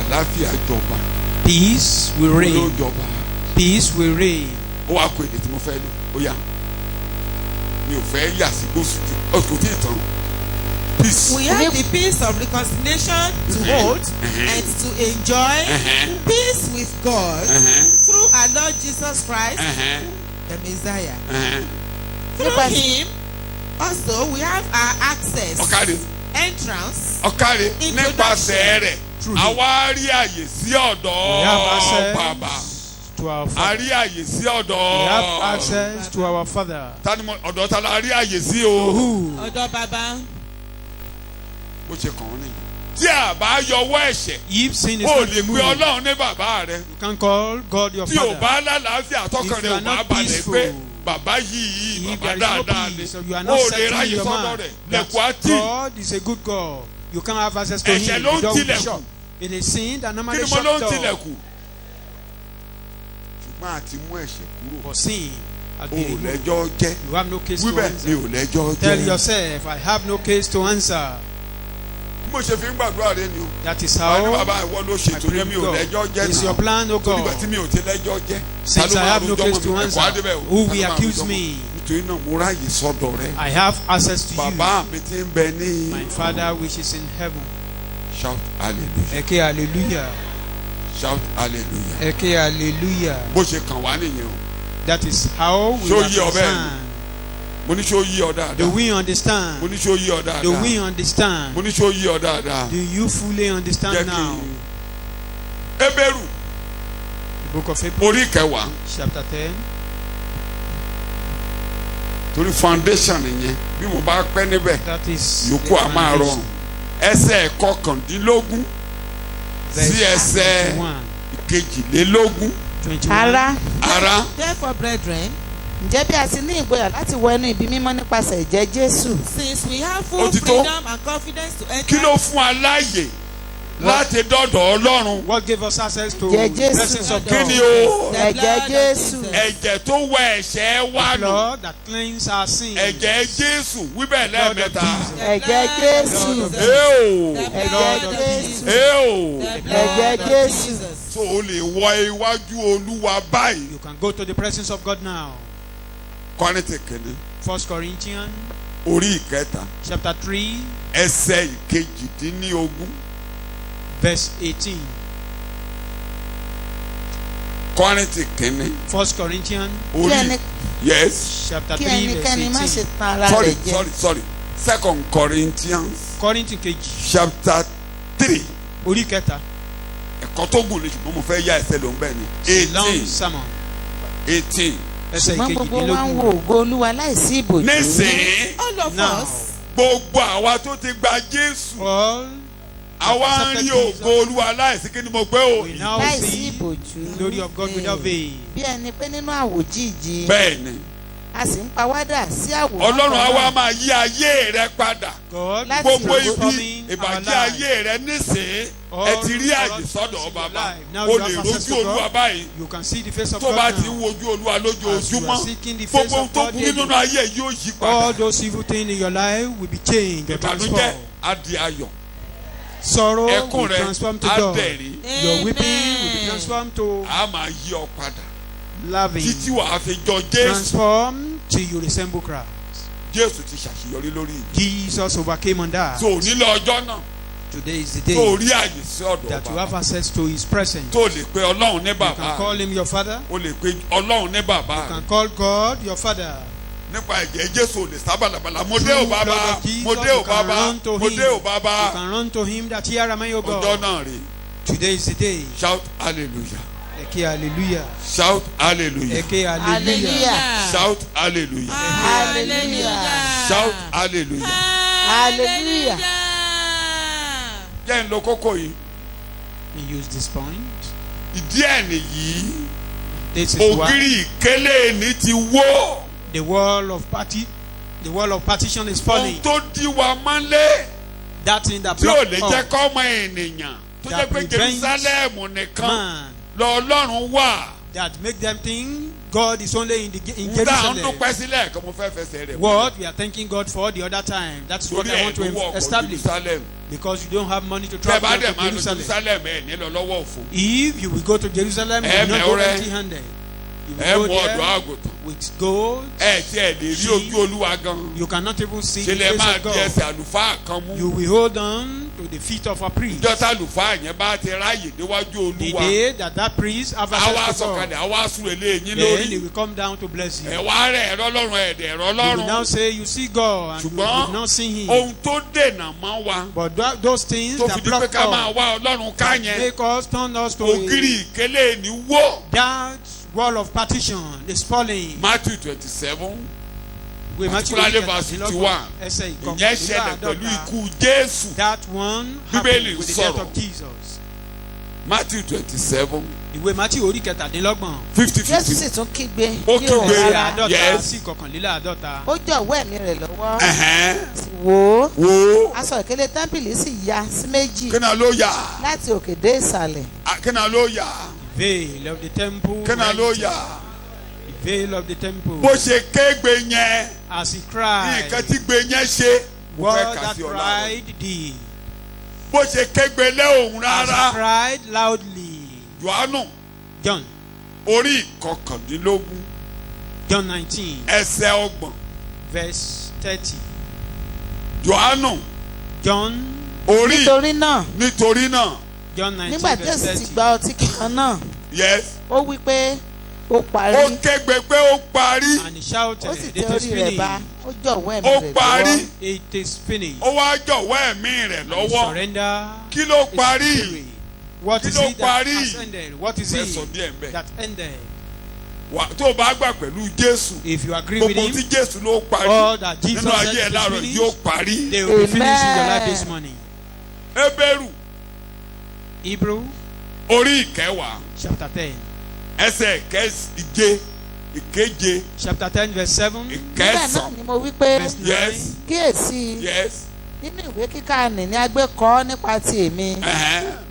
àlàáfíà jọba Peace will ló reign. jọba Peace will reign. ó wàá kó èdè tí mo fẹ́ lò ó yá mi ò fẹ́ yà sí gbósùjú ọ̀sùn tí ì tán peace. We have the peace of reconciliation to hold and to enjoy peace with God through our Lord Jesus Christ, the Messiah. Through Him, also we have our access, ọ̀kadì entrance, ọ̀kadì nípasẹ̀ rẹ̀ Through him. àwa rí àyè sí We have ọ̀dọ̀ bàbá access to our a Father. rí àyè sí We have ọ̀dọ̀ access to our Father. tani mo ọ̀dọ̀ ta la rí àyè sí o. Who? ọ̀dọ̀ bàbá. bó ṣe kàn án nìyí. tí a bá yọwọ́ ẹ̀ṣẹ̀ If sin is o not lè pe removed, Ọlọ́run ní bàbá rẹ you can call God your tí o Father. bá lálàáfíà tọkàn If rẹ you ò are bá not balẹ̀ peaceful, pé bàbá yìí If bàbá there is no dáadáa ni peace, or you are o not lè settled in ráyè your sọ́dọ̀ mind rẹ̀ that lẹ̀kọ́ á tì God is a good God, you can't have access to Ẹ̀ṣẹ̀ Him. ló ń The door will be tilẹ̀kùn. shut. It is sin that kí normally ni mo shut ló ń door. tilẹ̀kùn. ṣùgbọ́n àti mú ẹ̀ṣẹ̀ kúrò For sin has o been ò removed. lẹ́jọ́ jẹ́ You have no case to wíbẹ̀ mi answer. ò lẹ́jọ́ Tell jẹ́. yourself, I have no case to answer. bí mo ṣe fi ń gbàdúrà rẹ ni o. That is wà ní how bàbá ìwọ ló I ṣètò pray yẹn mi to ò God. lẹ́jọ́ jẹ́ It's your plan, O torí bá tí God. mi ò ti lẹ́jọ́ jẹ́. Since I have no case to answer, who will accuse nítorí me? náà mo ráyè sọ́dọ̀ rẹ. I have access to you. bàbá mi ti ń bẹ ní. My Father which is in heaven. shout hallelujah Eke hallelujah. shout hallelujah. Eke hallelujah. bó ṣe kàn wá nìyẹn o. That is how we Show are your concerned. mo ní ṣó yí ọ Do dáadáa. we mo understand? ní ṣó yí ọ Do we dáadáa. understand? mo ní ṣó yí ọ dáadáa. Do you fully jẹ́ understand now? kí Hébérù The book of Hebrews, orí kẹwàá chapter 10. torí foundation nìyẹn bí mo bá pẹ́ níbẹ̀ That is yòókù á máa rọrùn. ẹsẹ̀ kọkàndínlógún sí verse ẹsẹ̀ 21. kejìlélógún. 21. ara ara Therefore, brethren, ǹjẹ́ bí a ti ní ìgboyà láti wọ inú ibi mímọ́ nípasẹ̀ ẹ̀jẹ̀ Jésù since we have full Òtítọ́. freedom and confidence to enter, kí ló fún wa láàyè láti dọ́dọ̀ Ọlọ́run. What gave us access to Yeah, the Jesus. presence of kí ni God? o. the ẹ̀jẹ̀ blood of Jésù. Jesus. ẹ̀jẹ̀ tó wẹ ẹ̀ṣẹ̀ wa The nù. blood that cleans our sins. ẹ̀jẹ̀ Jésù wíbẹ̀ blood of lẹ́ẹ̀mẹ́ta. Jesus. The ẹ̀jẹ̀ blood Jésù. of Jesus. Eo. The ẹ̀jẹ̀ blood of Jésù. Jesus. Eo. The ẹ̀jẹ̀ blood of Jésù. Jesus. so o lè wọ iwájú Olúwa báyìí. You can go to the presence of God now. Kọ́rìntì kìíní 1 Corinthians orí ìkẹta chapter 3 ẹsẹ̀ ìkejìdínlógún. verse 18. Kọ́rìntì kìíní 1 Corinthians kí orí ẹni- yes chapter kí 3 verse ẹnikẹ́ni má ṣe 18. tan ara sorry rẹ̀ jẹ. sorry 2 Corinthians Kọ́ríńtì kejì chapter 3 orí kẹta. ẹ̀kọ́ tó gùn ní ṣùgbọ́n mo fẹ́ yá ẹsẹ̀ ló ń bẹ̀ ni Long 18 sermon. 18 Ẹsẹ̀ ṣùgbọ́n gbogbo wa ń ìkejìdínlógún. wo ògo Olúwa láìsí ìbòjú. nísìnyí All of Now. us, gbogbo àwa tó ti gba Jésù All àwa ń rí accepted ògo Jesus. Olúwa láìsí kí ni mo gbé o. we now láìsí see ìbòjú. the glory of God without veil. bí ẹni pé nínú àwòjíji bẹ́ẹ̀ ni a sì ń pawádà sí àwòrán Ọlọ́run á kan wá náà. máa yí ayé rẹ padà God Láti gbogbo ìgbà ibi ìbàjẹ́ ayé rẹ nísìnyí ẹ ti rí àyè sọ́dọ̀ bàbá o lè rójú Olúwa báyìí You can see the face of tó God bá ti ń now. wojú Olúwa As you are lójoojúmọ́ seeking the face gbogbo of tó God kú nínú daily, ayé yóò yí all padà those evil things in your life will be changed or ìbànújẹ́ transformed. á di ayọ̀ Sorrow ẹkún will rẹ transform to á God. dẹ̀rín Your weeping will be transformed to á máa yí ọ padà loving, títí wàá fi jọ Jésù. transform till you resemble Christ. Jésù ti ṣàṣeyọrí lórí. Jesus overcame on that. tó nílò ọjọ́ náà. Today is the tó day rí àyè sí ọ̀dọ̀ that you have bàbá. access to his presence. tó lè pe Ọlọ́run ní You can bàbá. call him your father. o lè pe Ọlọ́run ní bàbá. You can call God your father. nípa ẹ̀jẹ̀ Jésù ò lè sábàlàbàlà. mo dé Through ò bàbá. blood of Jesus, mo dé ò you can bàbá. run to mo him. dé ò You bàbá. can run to him that here am I, O ọjọ́ God. náà rè. Today is the day. Shout hallelujah. Eke hallelujah. Shout hallelujah. Eke hallelujah. hallelujah Shout hallelujah. hallelujah Shout hallelujah. hallelujah. jẹ́ ń lo kókó yìí. We use this point. ìdí ẹ̀ nìyí. This is why ògiri ìkélé ní ti wó. the wall of partition is ohun falling. tó dí wa mọ́lé. That thing that tí ò lè blocked jẹ́ up kọ́mọ ènìyàn. tó That jẹ́ pé prevents Jerusalem nìkan man, lọ Ọlọ́run wà. that make them think God is only in ń dá ń Jerusalem. dúpẹ́ sílẹ̀ kí mo fẹ́ fẹsẹ̀ rẹ̀. What we are thanking God for the other time. That's what torí I want ẹ̀ ló wọ̀ to ọkọ̀ establish. Jerusalem. Because you don't have money to tẹ́ travel bá to dẹ̀ máa lọ Jerusalem. Jerusalem ẹ̀ ní lọ lọ́wọ́ òfo. If you will go to Jerusalem, you will not go empty-handed. You ẹ will mú go ọ̀dọ́ there àgùntàn. with gold. ẹ tí ẹ lè rí ojú Olúwa gan. You cannot even see ṣe the lè face máa of di God. ẹsẹ̀ àlùfáà kan mú. You will hold on to the feet of a priest. ìjọta àlùfáà yẹn bá ti ráàyè níwájú The Olúwa. day that priest have àwa access to God, sọ̀kalẹ̀ àwa súre lé yín then he lórí. will come down to bless you. ẹ wá rẹ̀ ẹ̀rọ Ọlọ́run ẹ̀dẹ̀ ẹ̀rọ You will now Ọlọ́run. say you see God and you ṣùgbọ́n will not see him. ohun tó dènà mọ́ wa But those things tó fi that di pé block ká máa us, wá Ọlọ́run ká yẹn. make us turn us to ògiri ìkélé ní wó. that wall of partition is falling. Matthew 27 Ìwé Mátíù particularly verse 51. ẹsẹ̀ ìyẹn ṣẹlẹ̀ pẹ̀lú ìkọkànlélàádọ́ta. ikú Jésù. That one Bíbélì happened with the death sọ̀rọ̀. of Jesus. Matthew 27 Ìwé Mátíù orí kẹtàdínlọ́gbọ̀n. 50 jésù 50. sì tún kígbe Ó ní òun kígbe. rárá àádọ́ta Yes. sí ìkọkànléláàádọ́ta. ó jọ̀wọ́ ẹ̀mí rẹ̀ lọ́wọ́ Ẹ̀hẹ́n. sì wò ó wo aṣọ ìkélé tẹ́ḿpìlì sì ya sí méjì kíná ló yà láti òkè dé ìsàlẹ̀ kíná ló yà Veil of the temple. kíná ló rent. yà The veil of the temple. bó ṣe kégbe yẹn As he ní cried. nǹkan tí gbé yẹn ṣe mo fẹ́ What kà that sí ọ̀la rẹ̀. cried did. bó ṣe kégbe lé òun As he rárá cried loudly. Jòhánù John. orí ìkọkàndínlógún John 19 ẹsẹ̀ ọgbọ̀n verse 30. Jòhánù John. orí nítorí náà nítorí náà John 19 nígbà tí verse èsì ti 30. gba ọtí kan náà yes ó wí pé ó parí ó kégbe pé ó parí And he shouted, ó sì it tẹ is orí rẹ̀ bá finished. ó jọ̀wọ́ ẹ̀mí ó rẹ̀ parí lọ́wọ́ It is finished. ó wá jọ̀wọ́ ẹ̀mí rẹ̀ He lọ́wọ́ surrender kí ló his parí spirit. What Kí is ló it that parí? has ended? What is fẹ́ sọ it díẹ̀ mbẹ́ that ended? tó o bá gbà pẹ̀lú Jésù If you agree with gbogbo tí him, Jésù ló parí all that Jesus nínú said ayé ẹ̀ is láàárọ̀ finished, yóò parí. they will be finished in your life Amen. this morning. Hébérù Hebrew orí ìkẹwàá chapter 10. ẹsẹ̀ ìkeje Chapter 10 verse 7. nígbà náà ìkẹsàn ni mo wí pé Verse 9. yes kíyèsí yes nínú ìwé kíkà nì ní agbé kọ nípa ti èmi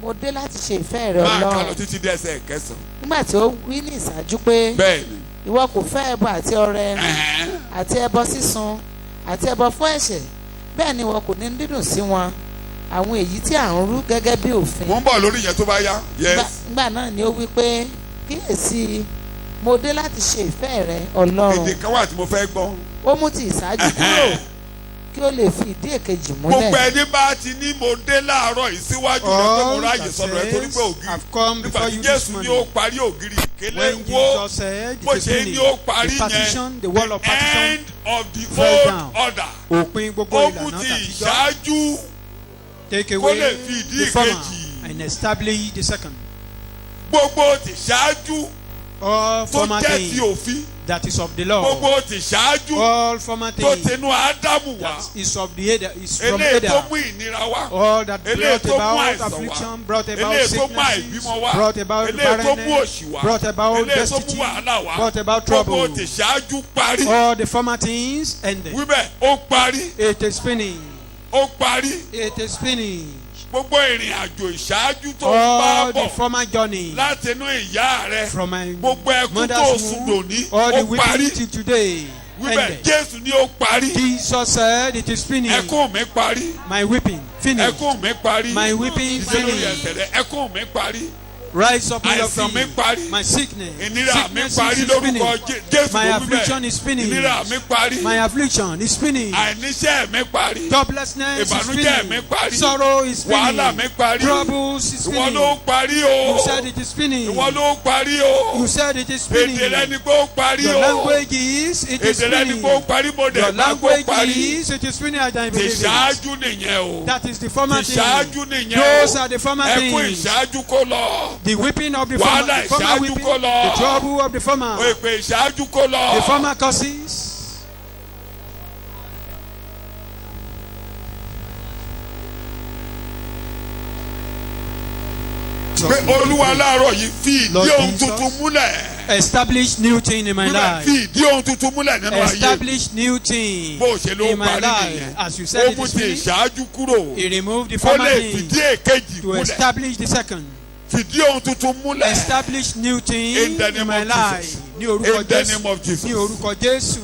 mo dé láti ṣe ìfẹ́ rẹ máa kà lọ Ọlọ́run títí dé ẹsẹ̀ ìkẹsàn nígbà tí ó wí ní ìṣáájú pé bẹ́ẹ̀ ni ìwọ kò fẹ́ ẹbọ àti ọrẹ àti ẹbọ sísun àti ẹbọ fún ẹ̀ṣẹ̀ bẹ́ẹ̀ ni ìwọ kò ní dídùn sí wọn àwọn èyí tí à ń rú gẹ́gẹ́ bí òfin mo ń bọ̀ lórí yẹn tó bá yá yes nígbà náà ni ó wí pé kíyèsí mo dé láti ṣe ìfẹ́ rẹ Ọlọ́run èdè kan wà tí mo fẹ́ gbọ́ ó mú ti ìṣáájú kúrò kí ó lè fi ìdí èkejì gbogbo múlẹ̀ ẹni bá ti ní mo dé láàárọ̀ yìí síwájú rẹ pé mo All ráàyè that sọ̀rọ̀ ẹ torí pé says, ògiri I've come nígbà before tí you this Jésù ní ó morning. parí ògiri ìkélé When wó Jesus said, bó it is ṣe ní ó finished, parí the partition, yẹn the wall of the partition, end of the fell old down. order òpin gbogbo ó mú ìlànà ti tàtijọ́, ìṣáájú take kó lè away fi ìdí the former ìkejì. and establish the second. gbogbo ti ṣáájú All tó former jẹ́ ti things òfin that is of the law, gbogbo ti ṣáájú all former tó things tinú Ádámù wá that is of the Adam, is from eléyìí tó Adam, mú ìnira wá all that eléyìí brought tó mú about àìsàn wá affliction, brought about eléyìí tó mú sicknesses, àìbímọ wá brought about eléyìí tó mú barrenness, òṣì wá brought about eléyìí tó mú destitute, wàhálà wá brought about gbogbo trouble. ti ṣáájú parí All the former things ended. wíbẹ̀ ó parí It is finished. ó parí It is finished. gbogbo ìrìn àjò ìṣáájú tó ń bá All the bọ̀ former journey láti inú ìyá rẹ from my gbogbo ẹkún tó mother's sùn womb, dòní all the ó parí weeping till today wíbẹ̀ ended. Jésù ní ó parí Jesus said, it is finished. ẹkún mi parí My weeping finished. ẹkún mi parí My weeping ìṣe lórí finished. ẹsẹ̀ rẹ ẹkún mi parí Rise up in your àìsàn mi feet. parí. My sickness. ìnira mi Sickness parí is lórúkọ finished. Jésù My tó wí affliction bẹ́ẹ̀. is finished. ìnira mi parí. My affliction is finished. àìníṣẹ́ mi parí. Joblessness is ìbànújẹ́ mi finished. parí. Sorrow is wàhálà mi finished. parí. Troubles is ìwọ ló finished. parí o. You said it is finished. ìwọ ló parí o. You said it is èdè rẹ finished. ni kó parí Your o. language is it is èdè rẹ ni kó finished. parí mo Your dẹ̀ bá kó language parí. is it is finished. I ti believe it. ṣáájú nìyẹn o. That is the former ti thing. ṣáájú nìyẹn o. Those are the former ẹkún things. ìṣáájú kó lọ. The whipping of the former, Wàhálà the former ìṣáájú whipping, kó lọ. the trouble of the former, o ìpè ìṣáájú kó lọ. the former curses. pé olúwa láàárọ̀ yìí fi ìdí Lord ohun Jesus. tuntun múlẹ̀. Establish new thing in my fi life. ìdí ohun tuntun múlẹ̀ nínú ayé. Establish new thing bó o ṣe ló in my parí life. nìyẹn. As you said ó it mú is ti finished. ìṣáájú kúrò. He removed the kó former lè thing fìdí èkejì to múlẹ̀. establish the second. fìdí ohun tuntun múlẹ̀. Establish new thing In the in name my of life. Jesus. Ní orúkọ In the Jésù. name of Jesus. Ní orúkọ Jésù.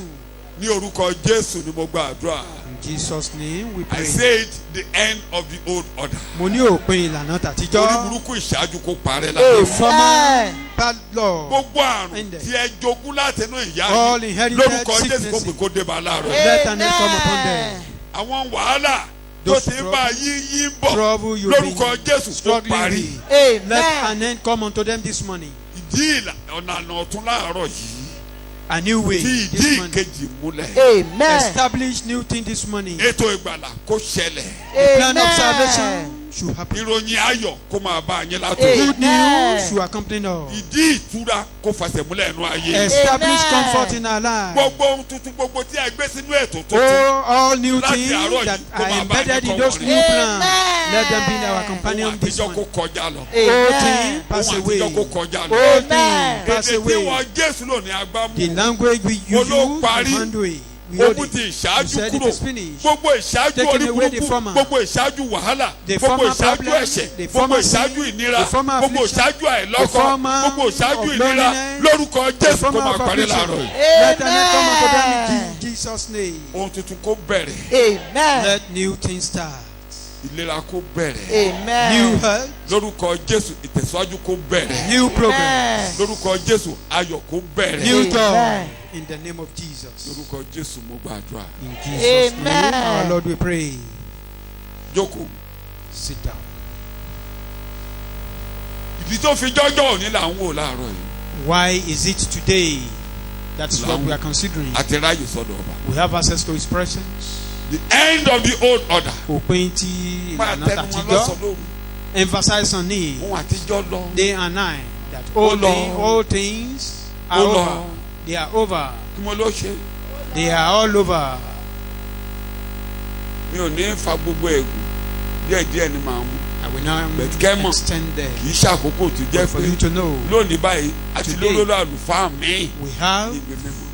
ní orúkọ Jésù ni mo gba àdúrà. In Jesus' name we I pray. said the end of the old order. Mo ní òpin ìlànà orí tàtijọ́. burúkú ìṣáájú kó parẹ́ The lára. former bad law. gbogbo àrùn Ended. tí ẹ jogún láti inú ìyá All yìí inherited lórúkọ Jésù kó sicknesses. pè kó dé bá láàárọ̀. Let an end come upon them. àwọn wàhálà tó Those ti ń bá yí ń bọ̀ trouble you've been lórúkọ Jésù kó struggling parí. with. Let an end come unto them this morning. ìdí ọ̀nà ọ̀tún láàárọ̀ yìí A new way tí ìdí this morning. ìkejì múlẹ̀. Establish new thing this morning. ètò ìgbàlà kó ṣẹlẹ̀. The plan of salvation should happen. ìròyìn ayọ̀ kó máa bá yín látò. Good news should accompany us. ìdí ìtura kó fàṣẹ múlẹ̀ nù ayé. Establish comfort in our lives. gbogbo ohun tuntun gbogbo tí a gbé sínú ètò tuntun. Oh, all new Láti things àárọ̀ that yìí kó are máa bá embedded yín in those kọ́ new wọ̀nyí. plans, let them be in our ohun companion this àtijọ́ kó morning. kọjá lọ. All things pass ohun away. àtijọ́ kó kọjá lọ. All things pass èdè tí away. wọ́n Jésù lò ní agbámú. The language we use Olóò to parí. handle it. We ó hold mú it. ti You ìṣáájú said it kúrò. is finished. gbogbo ìṣáájú Taking orí away the burúkú former. gbogbo ìṣáájú wàhálà The gbogbo former ìṣáájú problem, ẹ̀ṣẹ̀ the gbogbo former ìṣáájú sin, ìnira the former gbogbo affliction, ìṣáájú the àìlọ́kọ former gbogbo ìṣáájú of ìnira loneliness, lórúkọ The Jésù kó former máa of parí affliction. láàárọ̀ yìí. Let an end come unto them in Jesus' name. ohun tuntun kó bẹ̀rẹ̀ Let new things start. ìlera kó bẹ̀rẹ̀ New health, lórúkọ Jésù ìtẹ̀síwájú kó bẹ̀rẹ̀ new progress, lórúkọ Jésù ayọ̀ kó bẹ̀rẹ̀ new joy in the name of Jesus. lórúkọ Jésù mo gbàdúrà. In Jesus' name, our Lord we pray. jókòó Sit down. ìdí tó fi jọ́jọ́ òní là ń wò láàárọ̀ yìí Why is it today? That's what we are considering. àti ráyè sọ́dọ̀ ọba. We have access to His presence. the end of the old order. Òpin tí máa ìlànà tẹnu wọn tàtijọ́. lọ́sàn-án lóru Emphasize on it. ohun àtijọ́ lọ. Day and night. That Lord. all things are Oh, over. Lord. They are over. kí mo ló ṣe They are all over. mi ò ní fa gbogbo ẹ̀gùn díẹ̀díẹ̀ ni màá mú I will now But kẹ́mọ̀. extend there. kì í ṣàkókò tó jẹ́ For pé you to know, lónìí báyìí àti Today. lólórí àlùfáà mi we have ìgbè mímọ́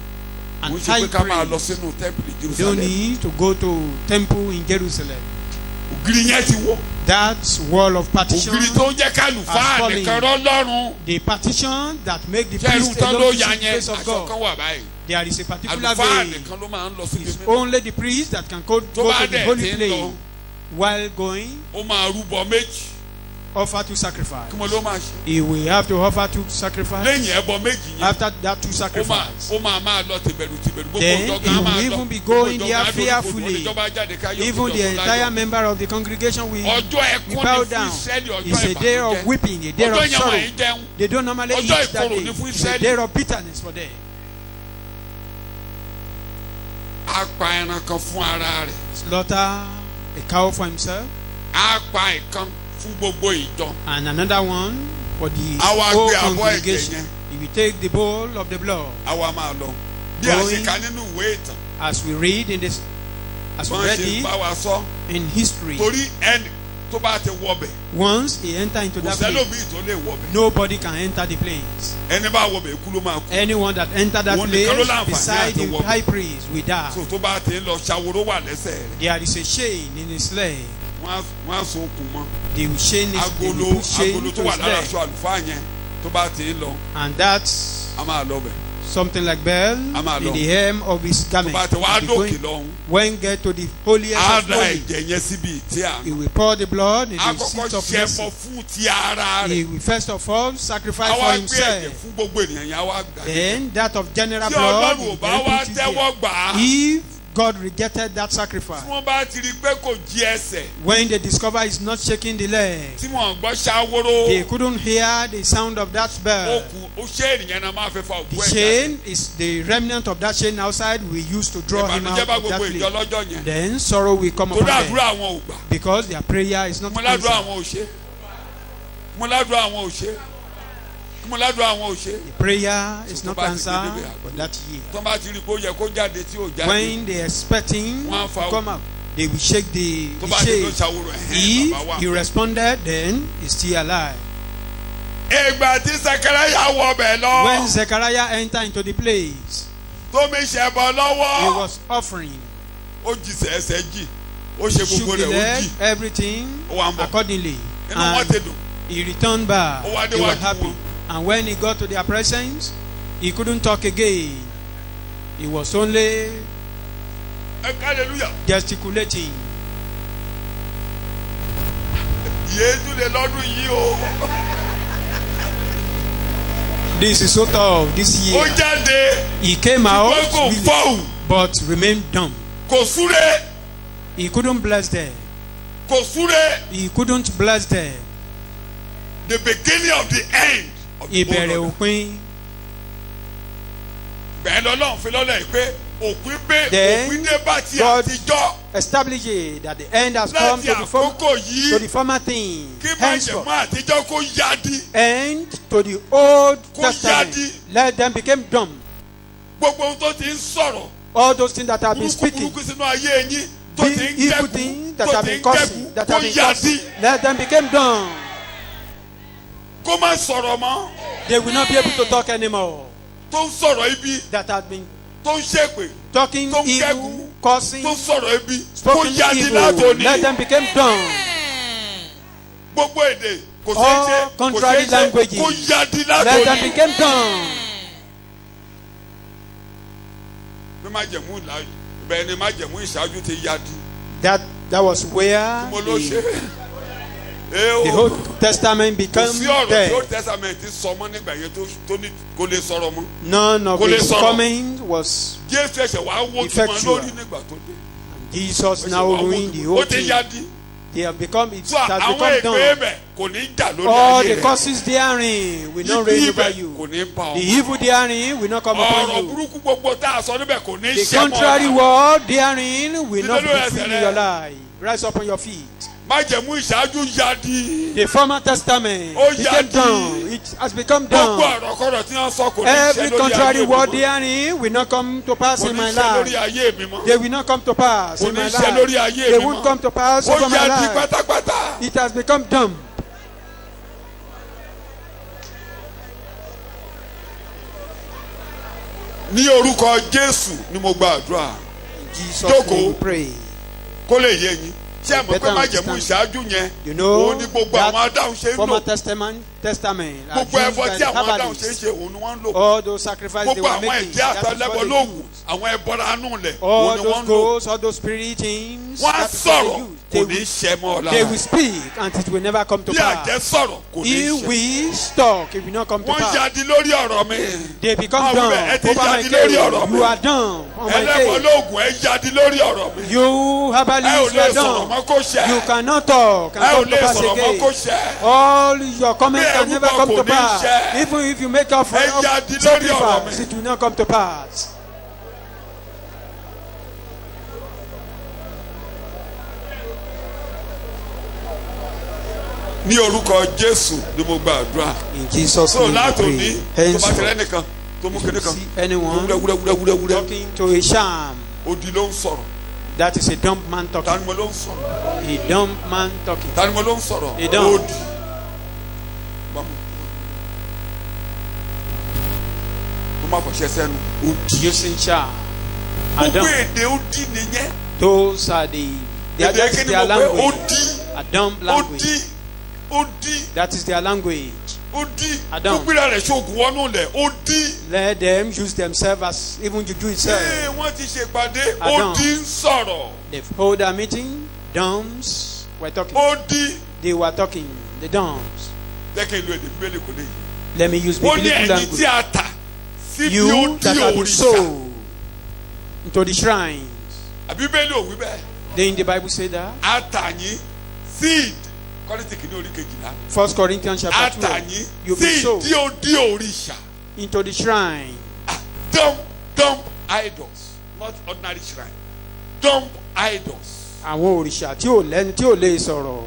an mo ṣe high pé ká máa lọ priest. sínú tẹ́ḿpìlì You don't Jerusalem need to go to temple in Jerusalem. ògiri yẹn ti wó That wall of partition, ògiri tó ń jẹ́ kálùfáà has fallen. nìkan rọ́ lọ́rùn the partition that make the ṣé irun priest tán ló alone ya see the yẹn face of aṣọ kan God. wà báyìí There is a particular àlùfáà way. nìkan ló máa ń lọ síbi It's mímọ́ only the priest that can go tó bá to the dẹ̀ holy ti ń lọ place while going, ó máa rúbọ méjì offer to sacrifice. kí mo ló máa ṣe He will have to offer to sacrifice. lẹ́yìn ẹbọ méjì yẹn After that, to ó sacrifice. máa lọ tìbẹ̀rù gbogbo Then ìjọba he á will máa lọ even be going gbogbo there ìjọba á dorí fearfully. kodò, ìjọba jáde káyọ̀ Even the ìjọba entire láyọ̀. member of the congregation will ọjọ́ be ẹkún bowed ni fún down. Ísírẹ́lì It's ọjọ́ a day of ìbànújẹ́ weeping, a day ọjọ́ of yẹn wọ́n sorrow. yìí jẹun They don't normally Ọjọ́ eat that ìkorò day. ni fún It's a Ísírẹ́lì. day of bitterness for them. á pa ẹran kan fún ara rẹ̀ Slaughter a cow for himself á pa ìkan fún gbogbo ìjọ and another one for the Àwa whole gbé abọ́ ẹ̀jẹ̀ congregation. yẹn. He will take the bowl of the blood. àwa máa lọ bí a ṣe Going. kà nínú ìwé ìtàn As we read in this, as we wọ́n read ṣe it bá wa sọ in history, torí ẹni tó bá ti wọbẹ̀ once he enter into kò that place, sẹ́lòmíì tó lè wọbẹ̀ nobody can enter the place. ẹni bá wọbẹ̀ ikú ló máa kú Anyone that enter that Òun nìkan ló place láǹfààní beside àti the wọbẹ̀. high priest will die. so tó bá ti ń lọ ṣàwòrò wà lẹ́sẹ̀ rẹ̀ There is a chain in his leg. wọ́n á so okùn mọ́ They will chain his they will agolo put chain agolo to tó wà his lára leg. aṣọ àlùfáà yẹn tó bá ti ń lọ And that's a máa lọ bẹ̀ something like bell máa in lọ. the hem of his garment. bá ti wá He'll be dókè going- lọ́hún. When get to the holiest á of da holies, ẹ̀jẹ̀ yẹn síbi ìtí he àná. will pour the blood in the àkọ́kọ́ seat of ṣe mercy. ẹbọ fún ti ara He rẹ̀. will first of all sacrifice á for wá gbé ẹ̀jẹ̀ himself. fún gbogbo ènìyàn yẹn á wá gbà. Then that of general tí blood, ọlọ́run he ò will bá then wá put it tẹ́wọ́ there. gbà á. If God rejected that sacrifice, tí wọ́n bá ti rí i pé kò jí ẹsẹ̀. when they discover he's not shaking the leg, tí wọ́n gbọ́ ṣáwóró. they couldn't hear the sound of that ó bell. kù ó ṣe ènìyàn náà máa fẹ́ fa òkú The ẹ̀ chain is the remnant of that chain outside we used to draw him out ìbànújẹ́ bá of that gbogbo ìjọ place. lọ́jọ́ yẹn. Then sorrow will come upon torí them àdúrà àwọn ò gbà. because their prayer is not mo ládùúrà answered. àwọn ò ṣe. mo ládùúrà àwọn ò ṣe. mo ládùúrà àwọn ò ṣe. Prayer is not Tó bá ti answered dé níbẹ̀ for that year. tó bá ti rí i pé ó yẹ kó jáde tí ò jáde. When they expecting Wọ́n á to fa come out, they will shake the tó bá ti ló shade. ṣàwòrán ẹ̀hẹ́n bàbá If wa. he responded, then he's still alive. ìgbà tí Sẹkẹrẹyà wọ bẹ̀ When lọ. Zechariah entered into the place, tómi ṣẹbọ he lọ́wọ́. was offering, ó jìṣẹ́ ẹsẹ̀ jì. ó ṣe shook gbogbo the rẹ̀ ó leg, jì. everything Ó wá ń bọ̀. accordingly. inú wọn And ti dùn. he returned back. Ó wá They were déwájú happy. wọn. And when he got to their presence, he couldn't talk again. He was only hallelujah. gesticulating. Yéésù lè lọ́dún yìí o. This is so tough this ó year. jáde. He came out, ṣùgbọ́n kò fọ́hùn. but remained dumb. kò súré. He couldn't bless them. kò súré. He couldn't bless them. the beginning of the end. of the Ìbẹ̀rẹ̀ whole òpin. bẹ́ẹ̀ lọ́lọ́run fi lọ́lẹ̀ yìí pé òpin pé Then òpin dé bá ti God àtijọ́. establish it that the end has come láti to the àkókò yìí former thing. kí májẹ̀mú Henceforth, àtijọ́ kó yádi. end to the Old Kó Testament. yádi. Let them become dumb. gbogbo ohun tó ti ń sọ̀rọ̀. All those things that have been burúkú speaking, burúkú sínú ayé yín. tó the ti ń evil jẹ́kù. things that tó have ti been ń causing, jẹ́kù. that kó have been yádi. causing, let them become dumb. kó má sọ̀rọ̀ mọ́. They will not be able to talk anymore. tó ń sọ̀rọ̀ ibi. That have been tó ń ṣépè. talking Tó ń evil, kẹ́kù. causing, tó ń sọ̀rọ̀ ibi. kó spoken yádi evil. látòní. Let them become dumb. gbogbo èdè kò ṣeé All ṣe. kò contrary ṣeé ṣe. languages. kó yádi Let them látòní. become dumb. bí májẹ̀mú ìlà bẹ́ẹ̀ ni májẹ̀mú ìṣáájú ti yádi. That was where mo ló ṣe. the Old Testament kò became sí ọ̀rọ̀ tí dead. Old Testament sọ mọ́ nígbà yẹn tó ní kó lè sọ̀rọ̀ mọ́. None of Kò lè his sọ̀rọ̀. comment was Jésù ẹ̀ṣẹ̀ wàá wó tí wọn Effectual. lórí nígbà tó dé. Jesus Ẹ̀ṣẹ̀ now wàá wó ruined tí the wọn. whole ó ti thing. yádi. They have become, it so has àwọn become èpè done. bẹ̀ kò ní jà lórí All ayé the rẹ̀. curses therein will not reign ibi over ibẹ̀ you. kò ní bá The ọ. evil therein will not come ọ̀rọ̀ upon you. burúkú gbogbo tá a sọ níbẹ̀ kò ní The ṣẹ́ mọ́ contrary ọ. word therein will not be Dídé lórí free ẹsẹ̀ in rẹ. your life. Rise up on your feet. májẹ̀mú ìṣáájú yádi. The former testament Ó became yádi. down. It has become gbogbo down. ọ̀rọ̀ tí wọ́n sọ kò ní ṣẹ́ Every lórí contrary ayé mi word mọ́. therein will not come to pass kò in ní my ṣẹ́ lórí life. ayé mi mọ́. They will not come to pass kò in ní my ṣẹ́ lórí life. ayé They mi won't mọ́. come to pass ó over my yádi life. pátápátá. It has become dumb. ní orúkọ Jésù ni mo gba àdúrà. In Jesus' Jókòó. name we pray. kó lè yé yín ṣé ẹ mọ̀ pé Better májẹ̀mú understand. ìṣáájú yẹn You know òun ni gbogbo àwọn that adáhùn ṣe ń former lò testament are gbogbo used ẹbọ by tí the àwọn adáhùn ṣe ń Kabbalists. ṣe òun ni wọ́n ń lò All those sacrifices they gbogbo were àwọn making, ẹ̀jẹ̀ that is àtọlẹ́bọ what they lóògùn use. àwọn ẹbọra anú lẹ̀ All òun ni those wọ́n ń lò ghosts, all those spirit things, wọ́n á that is what sọ̀rọ̀ they use. kò ní ṣẹ mọ́ ọ They lára will speak and it will never come to bí àjẹ́ pass. sọ̀rọ̀ kò ní If ṣẹ we talk, it will not come to wọ́n pass. yadi lórí ọ̀rọ̀ mi They become Máa wí dumb bẹ́ẹ̀, ẹ ti over my yadi lórí case. ọ̀rọ̀ mi You are dumb on my ẹlẹ́bọ case. lóògùn ẹ yadi lórí ọ̀rọ̀ mi You ẹ ò herbalists, you lè are sọ̀rọ̀ dumb. mọ́ kó ṣẹ You cannot talk and ẹ ò come to lè pass sọ̀rọ̀ mọ́ kó again. ṣẹ All your comments Bí can never ẹrú come bọ̀ to kò ní pass. ṣẹ. Even if you make up for Ẹ yadi lórí ọ̀rọ̀ sacrifice, mi. it will not come to pass. ní orúkọ Jésù ni mo gba àdúrà In Jesus' so name látòní we tó pray. bá ti rẹ́ Henceforth, nìkan tó mú kíní kan see anyone wúrẹ́wúrẹ́wúrẹ́wúrẹ́ talking to a sham, odi ló ń sọ̀rọ̀ that is a dumb man ta ni talking. mo ló ń sọ̀rọ̀ A dumb man talking. ta ni mo ló ń sọ̀rọ̀ Ìdán. odi mo máa fọṣẹ sẹ́nu odi Using sham. A gbogbo dumb. èdè odi nìyẹn Those are the èdè that is kíni their mo pé language. odi A dumb language. odi That is their language. ó dí. Adam. Tó gbéra rẹ̀ ṣoògùn wọnú lẹ̀ ó dí. Let them use themselves as even juju itself. Wọ́n ti ṣèpàdé Adam. ó dí ń sọ̀rọ̀. They've held a meeting. Dumbs were talking. Ó dí. They were talking. The dumbs. Jẹ́ kí n lo èdè bíbélì kò lè yí. Let me use Ó ní biblical ẹni language. tí a tà síbi You ó dí that have been òrìṣà. sold into the shrines. Bíbélì ò wí bẹ́ẹ̀. Didn't the Bible say that? A tà yín seed. Kọ́rìntì kìíní orí kejìlá. 1 Corinthians A chapter tà 12. yín You've been seed sold tí ó dí òrìṣà. into the shrine. Dump idols, not ordinary shrine. Dump idols. Àwọn òrìṣà tí ò lẹ́nu tí ò lè sọ̀rọ̀.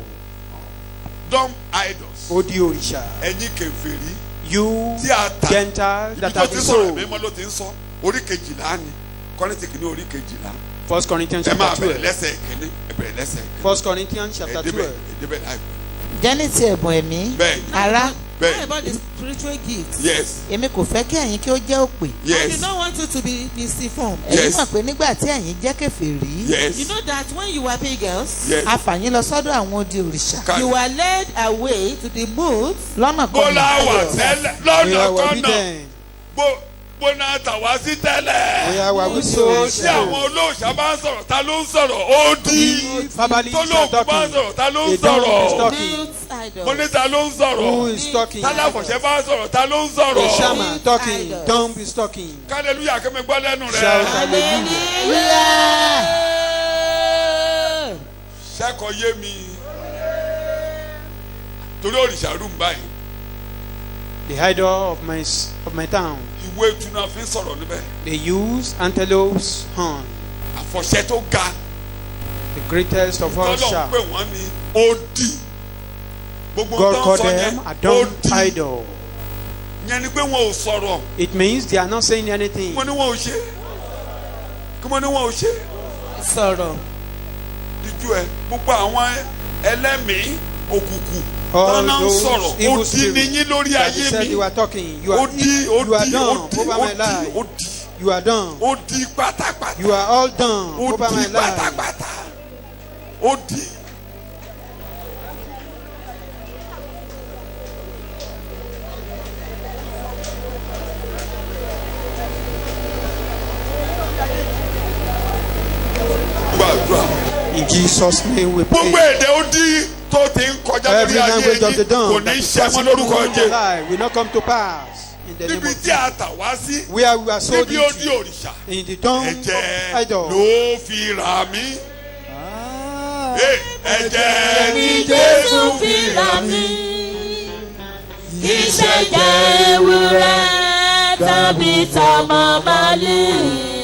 Dump idols. Ó di òrìṣà. Ẹ̀yin kèfèrí. You Tí a tà. Gentiles that Ibi tó have ti been sọ̀rọ̀ sold. mímọ́ ló ti ń sọ. Orí kejìlá ni. Kọ́rìntì kìíní orí kejìlá. 1 Corinthians Ẹ máa chapter bẹ̀rẹ̀ 12. lẹ́sẹ̀ ìkíní. Ẹ bẹ̀rẹ̀ lẹ́sẹ̀ ìkíní. 1 Corinthians chapter 12. Ẹ̀dẹ́bẹ̀ láìpẹ́. jẹ́ ní ti ẹ̀bùn ẹ̀mí Bẹ́ẹ̀ni. ará Bẹ́ẹ̀ni. How about the spiritual gifts? Yes. èmi kò fẹ́ kí ẹ̀yin kí ó jẹ́ òpè I do Yes. not want you to be misinformed. ẹ̀yin Yes. mọ̀ pé nígbà tí ẹ̀yin jẹ́ kèfèrí Yes. You know that when you were pagans, Yes. a fà yín lọ sọ́dọ̀ àwọn odi òrìṣà Ká- you were led away to the booths lọ́nà Bó la wà kan tẹ́lẹ̀. We Lọ́nà are kọ́nà. obedient. Bó náà tà wá sí We tẹ́lẹ̀. are what we Tí sold. àwọn olóòṣà bá ń sọ̀rọ̀, ta ló ń sọ̀rọ̀? Ó dí. Verbally Tó are lóògùn bá ń talking. sọ̀rọ̀, ta ló ń The dumb is sọ̀rọ̀? talking. built Mo idols. ní ta ló ń Who sọ̀rọ̀? is talking? Tálàfọ̀ṣẹ́ bá ń sọ̀rọ̀, ta ló ń The sọ̀rọ̀? shaman talking. Idols. Dumb is talking. Hallelujah, kí mi gbọ́ lẹ́nu Shout rẹ̀. hallelujah. Ṣẹ́kọ̀ yé mi. Torí òrìṣà rú mi báyìí. The idol of my town. Ìwé ìtúná fi ń sọ̀rọ̀ níbẹ̀. They use antelope's horn. Àfọ̀ṣẹ́ tó ga. The greatest of all Tọ́lọ̀ ń shall. pè wọ́n ní odi. Gbogbo God tó ń called sọ them yẹn a dumb odi. idol. Ìyẹn ni pé wọn ò sọ̀rọ̀. It means they are not saying anything. Kí mo ní wọn ò ṣe? Kí mo ní wọn ò ṣe? Sọ̀rọ̀. Díjú ẹ, gbogbo àwọn ẹlẹ́mìí òkùnkùn. All Tọ́lá ń those sọ̀rọ̀. evil Odi ni spirits yín lórí that they ayé said mi. you are talking. You are Odi, you are odi, dumb odi, over my odi, life. odi. You are dumb. Odi pátápátá. You are all dumb over Odi my life. pátápátá. Odi. Gbàdúrà. In Jesus' name we Gbogbo pray. èdè odi tó ti ń kọjá lórí Every ayé language of the yìí kò dumb ní that is ṣe mọ́ passing lórúkọ through your Jésù. life will not come to pass. In the name Níbi of tí a Jesus. tà wá sí. Where we are sold Níbi odi into. òrìṣà. In the dumb Ẹ̀jẹ̀ idol. ló fi rà mí. Ah. Ẹ̀jẹ̀ Ní Jésù fi rà mí. Kì í ṣe jẹ́ ewúrẹ́ tàbí tọmọ màlúù.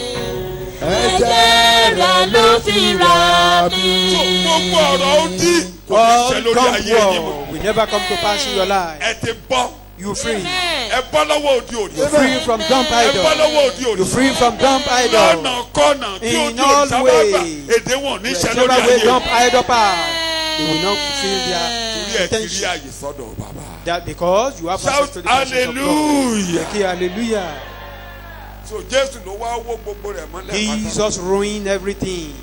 Ẹ̀jẹ̀ rẹ̀ ló fi rà mí. Gbogbo ọ̀rọ̀ odi kò ní All ṣe lórí dumb ayé yìí mọ́. war will never come to pass in your life. Ẹ ti bọ́. You free. Ẹ bọ́ lọ́wọ́ odi You òrìṣà. free from dumb Ẹ bọ́ idol. lọ́wọ́ odi You òrìṣà. free from dumb idol. Lọ́nà kọ́nà tí In odi all òrìṣà bá gbà ways. èdè wọn ò ní ṣe lórí Whichever way ayé dumb yìí. idol pass, they will not fulfill Torí their ẹ ti rí intention. àyè sọ́dọ̀ bàbá. That because you have access Shout to the presence of God. hallelujah. Okay, hallelujah. So Jésù ló wá wó gbogbo rẹ̀ mọ́lẹ̀ pátá. Jesus ruined everything.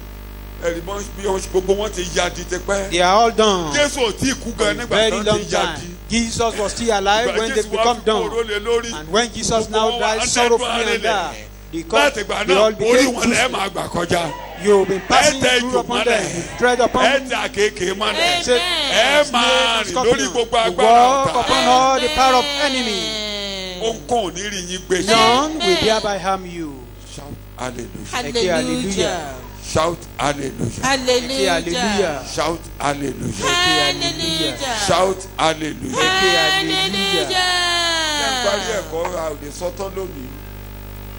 Ẹ̀rí mọ́ bí gbogbo wọn ti ya di tipẹ́. They are all done. Jésù ò tí ì kú gan nígbà Very tó long ti ya time. di. Jesus was still alive when they Jésù wá become fi kóró done. lé lórí. And when Jesus Gbogbo now wọn wá died ń sorrowfully tẹ́tọ́ and died, láti gbà they náà all orí became wọn lẹ́ẹ̀ Christians. máa gbà kọjá. You've been passing Ẹ tẹ through ìjò upon mọ́lẹ̀. them. You tread upon Ẹ them. tẹ àkékèé mọ́lẹ̀. Say, Ẹ máa rìn lórí gbogbo You agbára walk ọ̀tá. upon all the power of enemy. Ohunkóhun ò ní rí yín gbé. None will thereby harm you. Shout hallelujah. Hallelujah. Shout hallelujah. Hallelujah. Hallelujah. Shout hallelujah. Hallelujah. Shout hallelujah. Hallelujah. Parí ẹ̀kọ́ a ò lè sọ́tọ́ lónìí.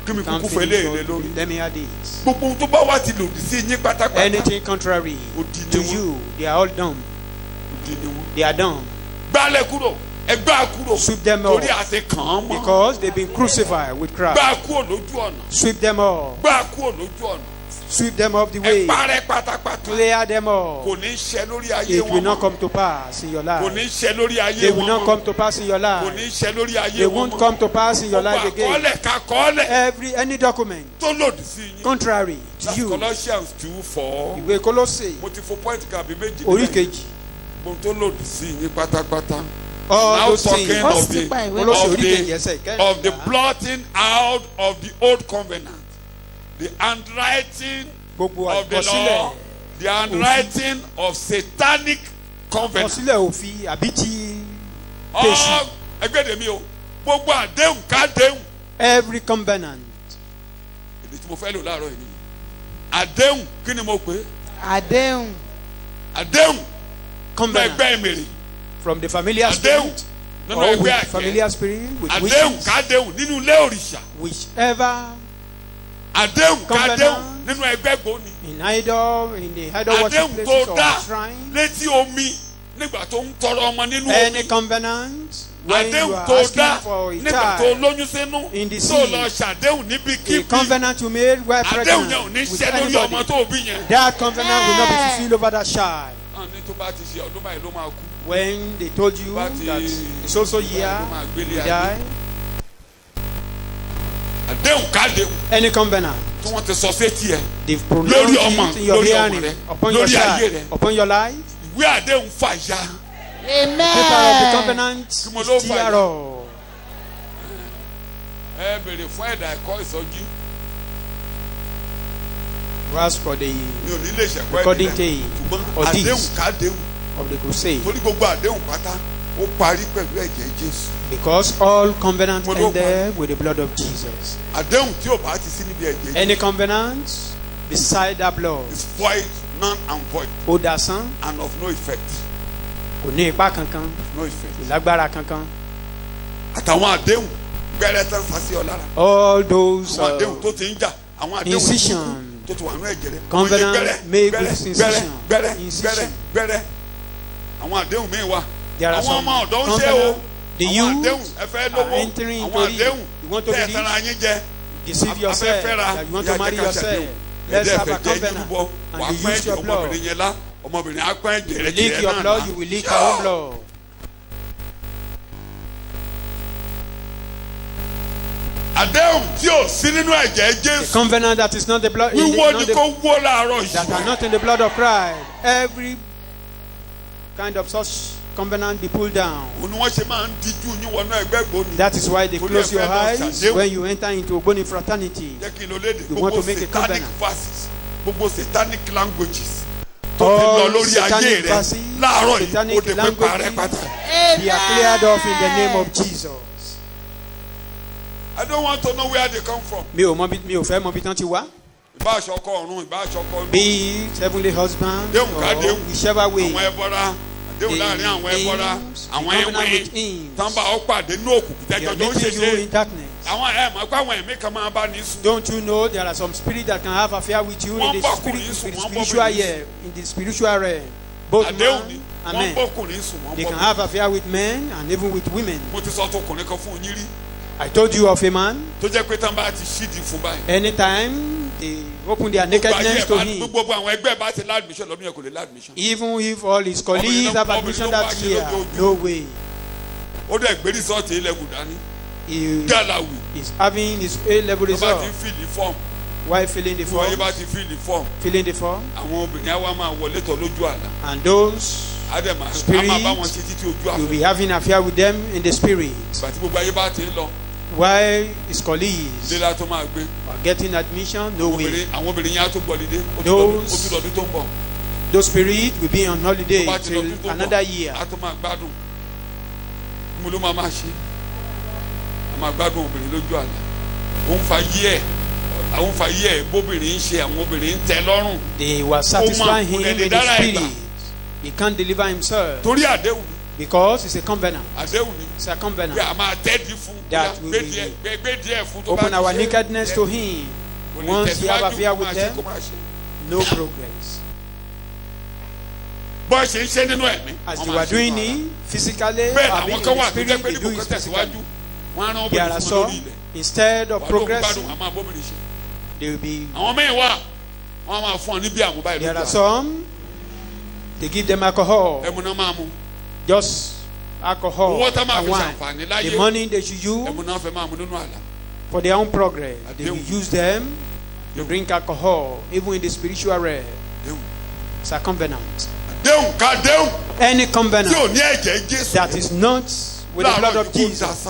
Kí mi Can't kúkú finish fẹ́lẹ́ all ìlé lórí. Let me add this. Gbogbo ohun tó bá wá ti lòdì sí yín pátápátá. Anything contrary Odi ni to wọ́n. you, they are all dumb. Odi ni wọ́n. They are dumb. Gbálẹ̀ kúrò. Ẹ gbá kúrò. Sweep them off. Torí àti kàn án mọ́. Because they've been crucified with Christ. Gbá kúrò lójú ọ̀nà. Sweep them off. Gbá kúrò lójú ọ̀nà. Sweep them off the Ẹ way. parẹ́ pátápátá. Clear them off. Kò ní ṣẹ lórí ayé It will wọn not mọ́. come to pass in your Kò life. ní ṣẹ lórí ayé They wọn will not mọ́. come to pass in your Kò life. ní ṣẹ lórí ayé They wọn won't mọ́. come to pass in your life Gbogbo again. àkọọ́lẹ̀ kakọọ́lẹ̀ Any document tó lòdì sí yín. contrary to That's you. Colossians 2:4. Ìwé Kólósè Mo ti fo point kan àbí méjì. orí níbẹ̀. kejì. Gbogbo tó lòdì sí yín pátápátá All now those talking things. Ó of sì pa ìwé the, náà. Olóṣèlú of kejì ẹsẹ̀ the, of the kẹrìnlá. blotting out of the old covenant, the handwriting Gbogbo of the àkọsílẹ̀ law, the handwriting of satanic covenant. àkọsílẹ̀ òfin àbí ti All Tèṣù. ẹgbẹ́ mi o, gbogbo àdéhùn kádéhùn. every covenant. Èdè tí mo fẹ́ lò láàárọ̀ yìí nìyí. Àdéhùn kí ni mo pè é? Àdéhùn. Àdéhùn nínú Covenant ẹgbẹ́ ìmèrè. from the familiar Àdéhùn spirit nínú or ẹgbẹ́ with àjẹ́. familiar spirit with Àdéhùn wishes, kádéhùn nínú ilé òrìṣà. whichever Àdéhùn Covenant. kádéhùn nínú ẹgbẹ́ gbòóni. in the idol worship Àdéhùn tó places or dá shrine. létí omi nígbà tó ń tọrọ ọmọ nínú Any omi. covenant when you Àdéhùn are tó asking dá for a nígbà tó child. lóyún sínú in the tó sea. lọ ṣàdéhùn níbi A kíbi. covenant you made while Àdéhùn pregnant yẹn ò ní with ṣẹ́ lórí ọmọ anybody. tó bí yẹn. That covenant will not be fulfilled over that child. Náà ní tó bá ti ṣe ọdún báyìí ló máa kú. When they told you Bá ti- that it's also year ló máa gbélé you ayé. die. Àdéhùn kádéhùn Any covenant tí wọ́n ti sọ sétí ẹ̀. they've Lórí pronounced ọmọ, it in your lórí ọmọ hearing rẹ, upon your lórí ayé child, rẹ. upon your life. Ìwé àdéhùn fàyà. Paper of the Amen. covenant Kí mo ló is fà yà? thereof. Ẹ bèrè fún ẹ̀dà ẹ̀kọ́ ìsọjí. As for the Mi ò ní lè ṣẹ̀kọ́ recording ẹ̀dínlẹ̀. tape Ṣùgbọ́n or àdéhùn this kádéhùn. of the crusade, Torí gbogbo àdéhùn pátá ó parí pẹ̀lú ẹ̀jẹ̀ Jésù. because all covenants Mo ló ended with the blood of Jesus. Àdéhùn tí ò bá ti sí níbi ẹ̀jẹ̀ Any Jésù covenant beside that blood, is void, none and void, ó dasán, and of no effect. kò ní ipa kankan, No effect. kò lágbára kankan. Àtàwọn àdéhùn gbẹ́rẹ́ tán fásí ọ lára. All those Àwọn àdéhùn tó ti ń jà. Àwọn àdéhùn incision, tó ti wà nínú ẹ̀jẹ̀ rẹ̀. covenant Gbẹ́rẹ́, made gbẹ́rẹ́, with gbẹ́rẹ́, incision, gbẹ́rẹ́, incision. gbẹ́rẹ́. Àwọn àdéhùn míì wà. There are Àwọn some ọmọ ọ̀dọ́ ń ṣe o. covenant the Àwọn youth àdéhùn ẹ fẹ́ are lówó. entering Àwọn into it. àdéhùn You want to tẹ́ ẹ be tara yín jẹ. deceive yourself that you want to marry yourself. Let's have a covenant and you use your blood. ọmọbìnrin yẹn lá ọmọbìnrin á pẹ́ You jẹ̀rẹ̀ leak jẹ̀rẹ̀ your náà blood, lá. you will leak your own blood. Àdéhùn tí ò sí nínú ẹ̀jẹ̀ The Jésù. covenant that is not the blood, Wíwó not ni the- kó wó láàárọ̀ that are yìí. not in the blood of Christ. Every kind of such covenant be pulled down. Òun ni wọ́n ṣe máa ń díjú yín wọnú ẹgbẹ́ gbòónì. That is why they Torí close ẹ your fẹ́ lọ eyes ṣàdéhùn. when you enter into Ogboni fraternity. Jẹ́ kí n lo léde You want gbogbo to make a satanic covenant. verses gbogbo satanic languages tó ti lọ All lórí ayé satanic rẹ̀ verses, láàárọ̀ yìí ó satanic di pípa languages, rẹ̀ pátá. they are cleared off in the name of Jesus. I don't want to know where they come from. Mi ò fẹ́ mọ bí tán ti wá. Ìbá aṣọ ọkọ ọ̀run ìbá aṣọ ọkọ ọ̀run. Be it heavenly husband Déhùn ká or déhùn. whichever way. Àwọn ẹbọra àdéhùn láàrin àwọn ẹbọra hymns, the àwọn covenant ẹwìn with hymns. tán bá ọ pàdé ní òkùnkùn They are tẹjọ tó ń meeting you ṣeṣe. in darkness. Àwọn ẹ̀ mọ̀ pé àwọn ẹ̀mí kan máa bá ní sùn. Don't you know there are some spirits that can have affair with you in Wọ́n the bọ́kùnrin spirit, sùn, in the wọ́n spiritual bọ́bìnrin realm, in the spiritual realm. Both Àdéhùn ni man wọ́n and men. bọ́kùnrin sùn wọ́n They can bọ́kùnrin. have affair with men and even with women. Mo ti sọ tọkùnrin kan fún yín rí I told you of a man. tó jẹ́ pé tán bá ti ṣídìí fún báyìí. Anytime they open their nakedness to him, Gbogbo àwọn ẹgbẹ́ bá ti ládùmíṣàn lọ́dún yẹn kò lè ládùmíṣàn. even if all his colleagues have admission that year, no way. Ó dẹ̀ gbé rìsọ́ọ̀tì ilẹ̀kùn dání. He Gàlàwì is having his A-level tó bá ti result fíìlì fọ́ọ̀mù. while filling the Fún ọyẹ́ form. bá ti fíìlì fọ́ọ̀mù. Filling the form, Àwọn obìnrin á wá máa wọlé tọ̀ lójú àlá. and those Á dẹ̀ máa Spirit bá wọn ṣe títí ojú will àfẹ́. be having affair with them in the spirit, Ìgbà tí gbogbo ayé bá ti ń lọ. while his colleagues Lílá tó máa gbé. are getting admission, no way. Àwọn obìnrin yẹn á tó gbọ́lidé. Ó Those- tún lọ́dún tó ń bọ̀. Those spirits will be on holiday Tó bá ti till lọ́dún tó ń another bọ̀, year. á tó máa gbádùn. Mo ló máa ṣe. A máa gbádùn obìnrin lójú àlá. Ó ń fa yí ẹ̀. Àwọn ń fa yí ẹ̀ bóbìnrin ń ṣe àwọn obìnrin ń tẹ́ lọ́rùn. They were satisfying kò him lè with the dára ẹ̀ gbà. spirit. He can't deliver himself Torí àdéhùn because it's a covenant. àdéhùn ni. It's a Pé covenant. a máa tẹ́ẹ̀dì fún. That Bóyá will gbé be- díẹ̀ gbé díẹ̀ fún tó bá Open ti our ṣe. nakedness to him. Kò lè Once you have tẹ̀síwájú, affair kó with máa ṣe, them, kó máa ṣe. no progress. Bọ́ ṣe ń ṣe nínú ẹ̀mí. As wọ́n you máa are ṣe doing nínú ara. it physically, Bẹ́ẹ̀ or being àwọn in kan the wà tó jẹ́ spirit, pé they níbo do kan it tẹ̀síwájú. physically. Wọ́n á rán There obìnrin are fún wọn lórí some, ilẹ̀. instead of Wà ló ń progressing, gbádùn, a máa bóbìnrin ṣe. they will be. Àwọn míì wà wọ́n á máa fún ọ ní bí àwọn báyìí There lójú are àlá. some, they give them alcohol, Ẹmu náà máa mu. just alcohol Owó tá máa and fi wine. ṣàǹfààní láyé. The money they should use Ẹmu náà fẹ́ máa mu nínú àlá. for their own progress, they will Àdéhùn. use them to drink alcohol, even in the spiritual realm. Àdéhùn. It's a covenant. Àdéhùn àdéhùn kàdéhùn Any tí ò covenant ní ẹ̀jẹ̀ Jésù. that is not with the blood of Jesus,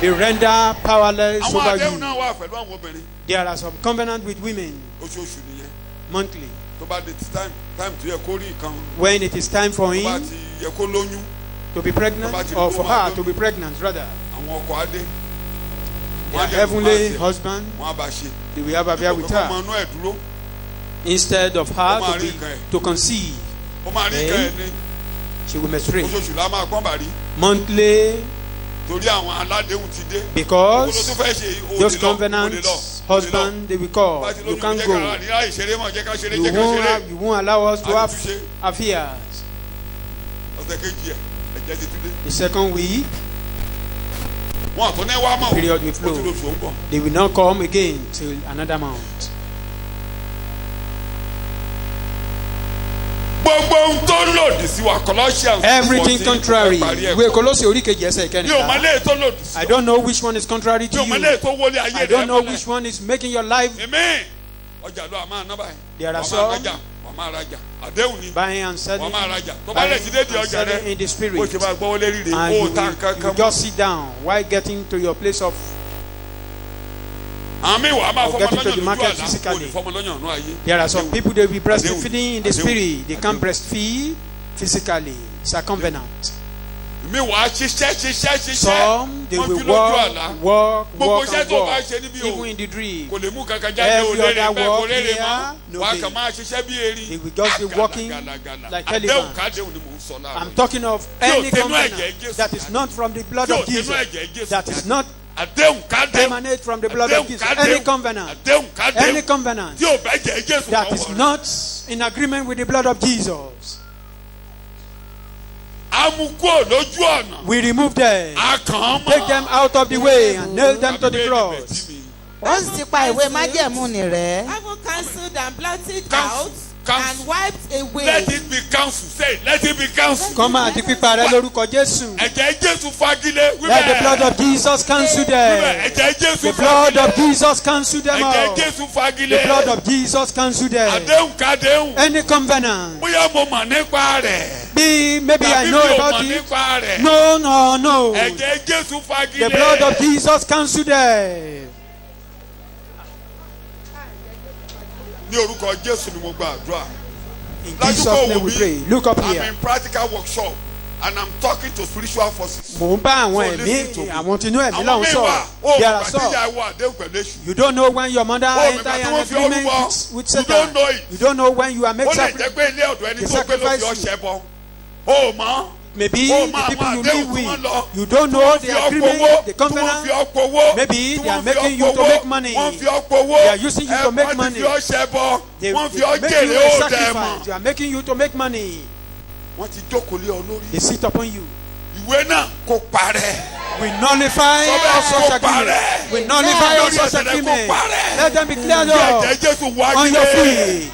be rendered powerless àwọn over àdéhùn you. náà wà pẹ̀lú àwọn obìnrin. There are some covenant with women oṣooṣù nìyẹn. monthly. tó bá di time tó yẹ kó rí nǹkan. When it is time for tó bá him ti yẹ kó lóyún. to be pregnant, or for her to be pregnant rather, àwọn ọkọ adé. their heavenly husband, wọ́n á bá ṣe. they will have a affair with ọmọ her inú ẹ̀ dúró. instead of her to conceive. ó máa rí nǹkan ẹ̀ ní. She will menstruate oṣooṣù la máa pọ́n bàrí. monthly torí àwọn aládéhùn ti dé. because those covenant husband they will call. You can't go. You won't allow us to have affairs. The second week, period will flow. They will not come again till another month. Everything contrary. I don't know which one is contrary to you. I don't know which one is making your life. There are some buying and selling in the spirit, and you just sit down while getting to your place of getting to the market physically. There are some people they will be breastfeeding in the spirit. They can't breastfeed physically. It's a covenant. Some they will walk, even in the dream. Every other walk here, they will just be walking like elephants. I'm talking of any covenant that is not from the blood of Jesus, that is not emanate from the blood of Jesus. Any covenant that is not in agreement with the blood of Jesus, we remove them, take them out of the way, and nail them to the cross. Wọ́n sì pa ìwé májẹ̀mú ni rẹ̀. Having cancelled and blotted out and wiped away. Let it be cancelled. Say, let it be cancelled. Kọ́ máa di pípa rẹ lórúkọ Jésù. Ẹ̀jẹ̀ Jésù fagilé. Let the blood of Jesus cancel them. Ẹ̀jẹ̀ Jésù The blood of Jesus cancel them all. Ẹ̀jẹ̀ Jésù fagilé. The blood of Jesus cancel them. Àdéhùn kàdéhùn. Any covenant. Bóyá mo mọ̀ nípa rẹ̀. Maybe I know about it. No. Ẹ̀jẹ̀ Jésù fagilé. The blood of Jesus cancel them. Ní orúkọ Jésù ni mo gba àdúrà. In Jesus' name we pray. Look up here. I'm in practical workshop and I'm talking to spiritual forces. Mo ń bá àwọn ẹ̀mí àwọn tinú ẹ̀mí lọ́hùn sọ̀rọ̀. There are some. You don't know when your mother enter an agreement with Satan. You don't know when you are making sacrifice. Maybe the people you live with, you don't know the agreement, the covenant. Maybe they are making you to make money. They are using you to make money. They make you a sacrifice. They are making you to make money. They sit upon you. We nullify all such agreement. We nullify all such agreement. Let them be cleared up on your feet.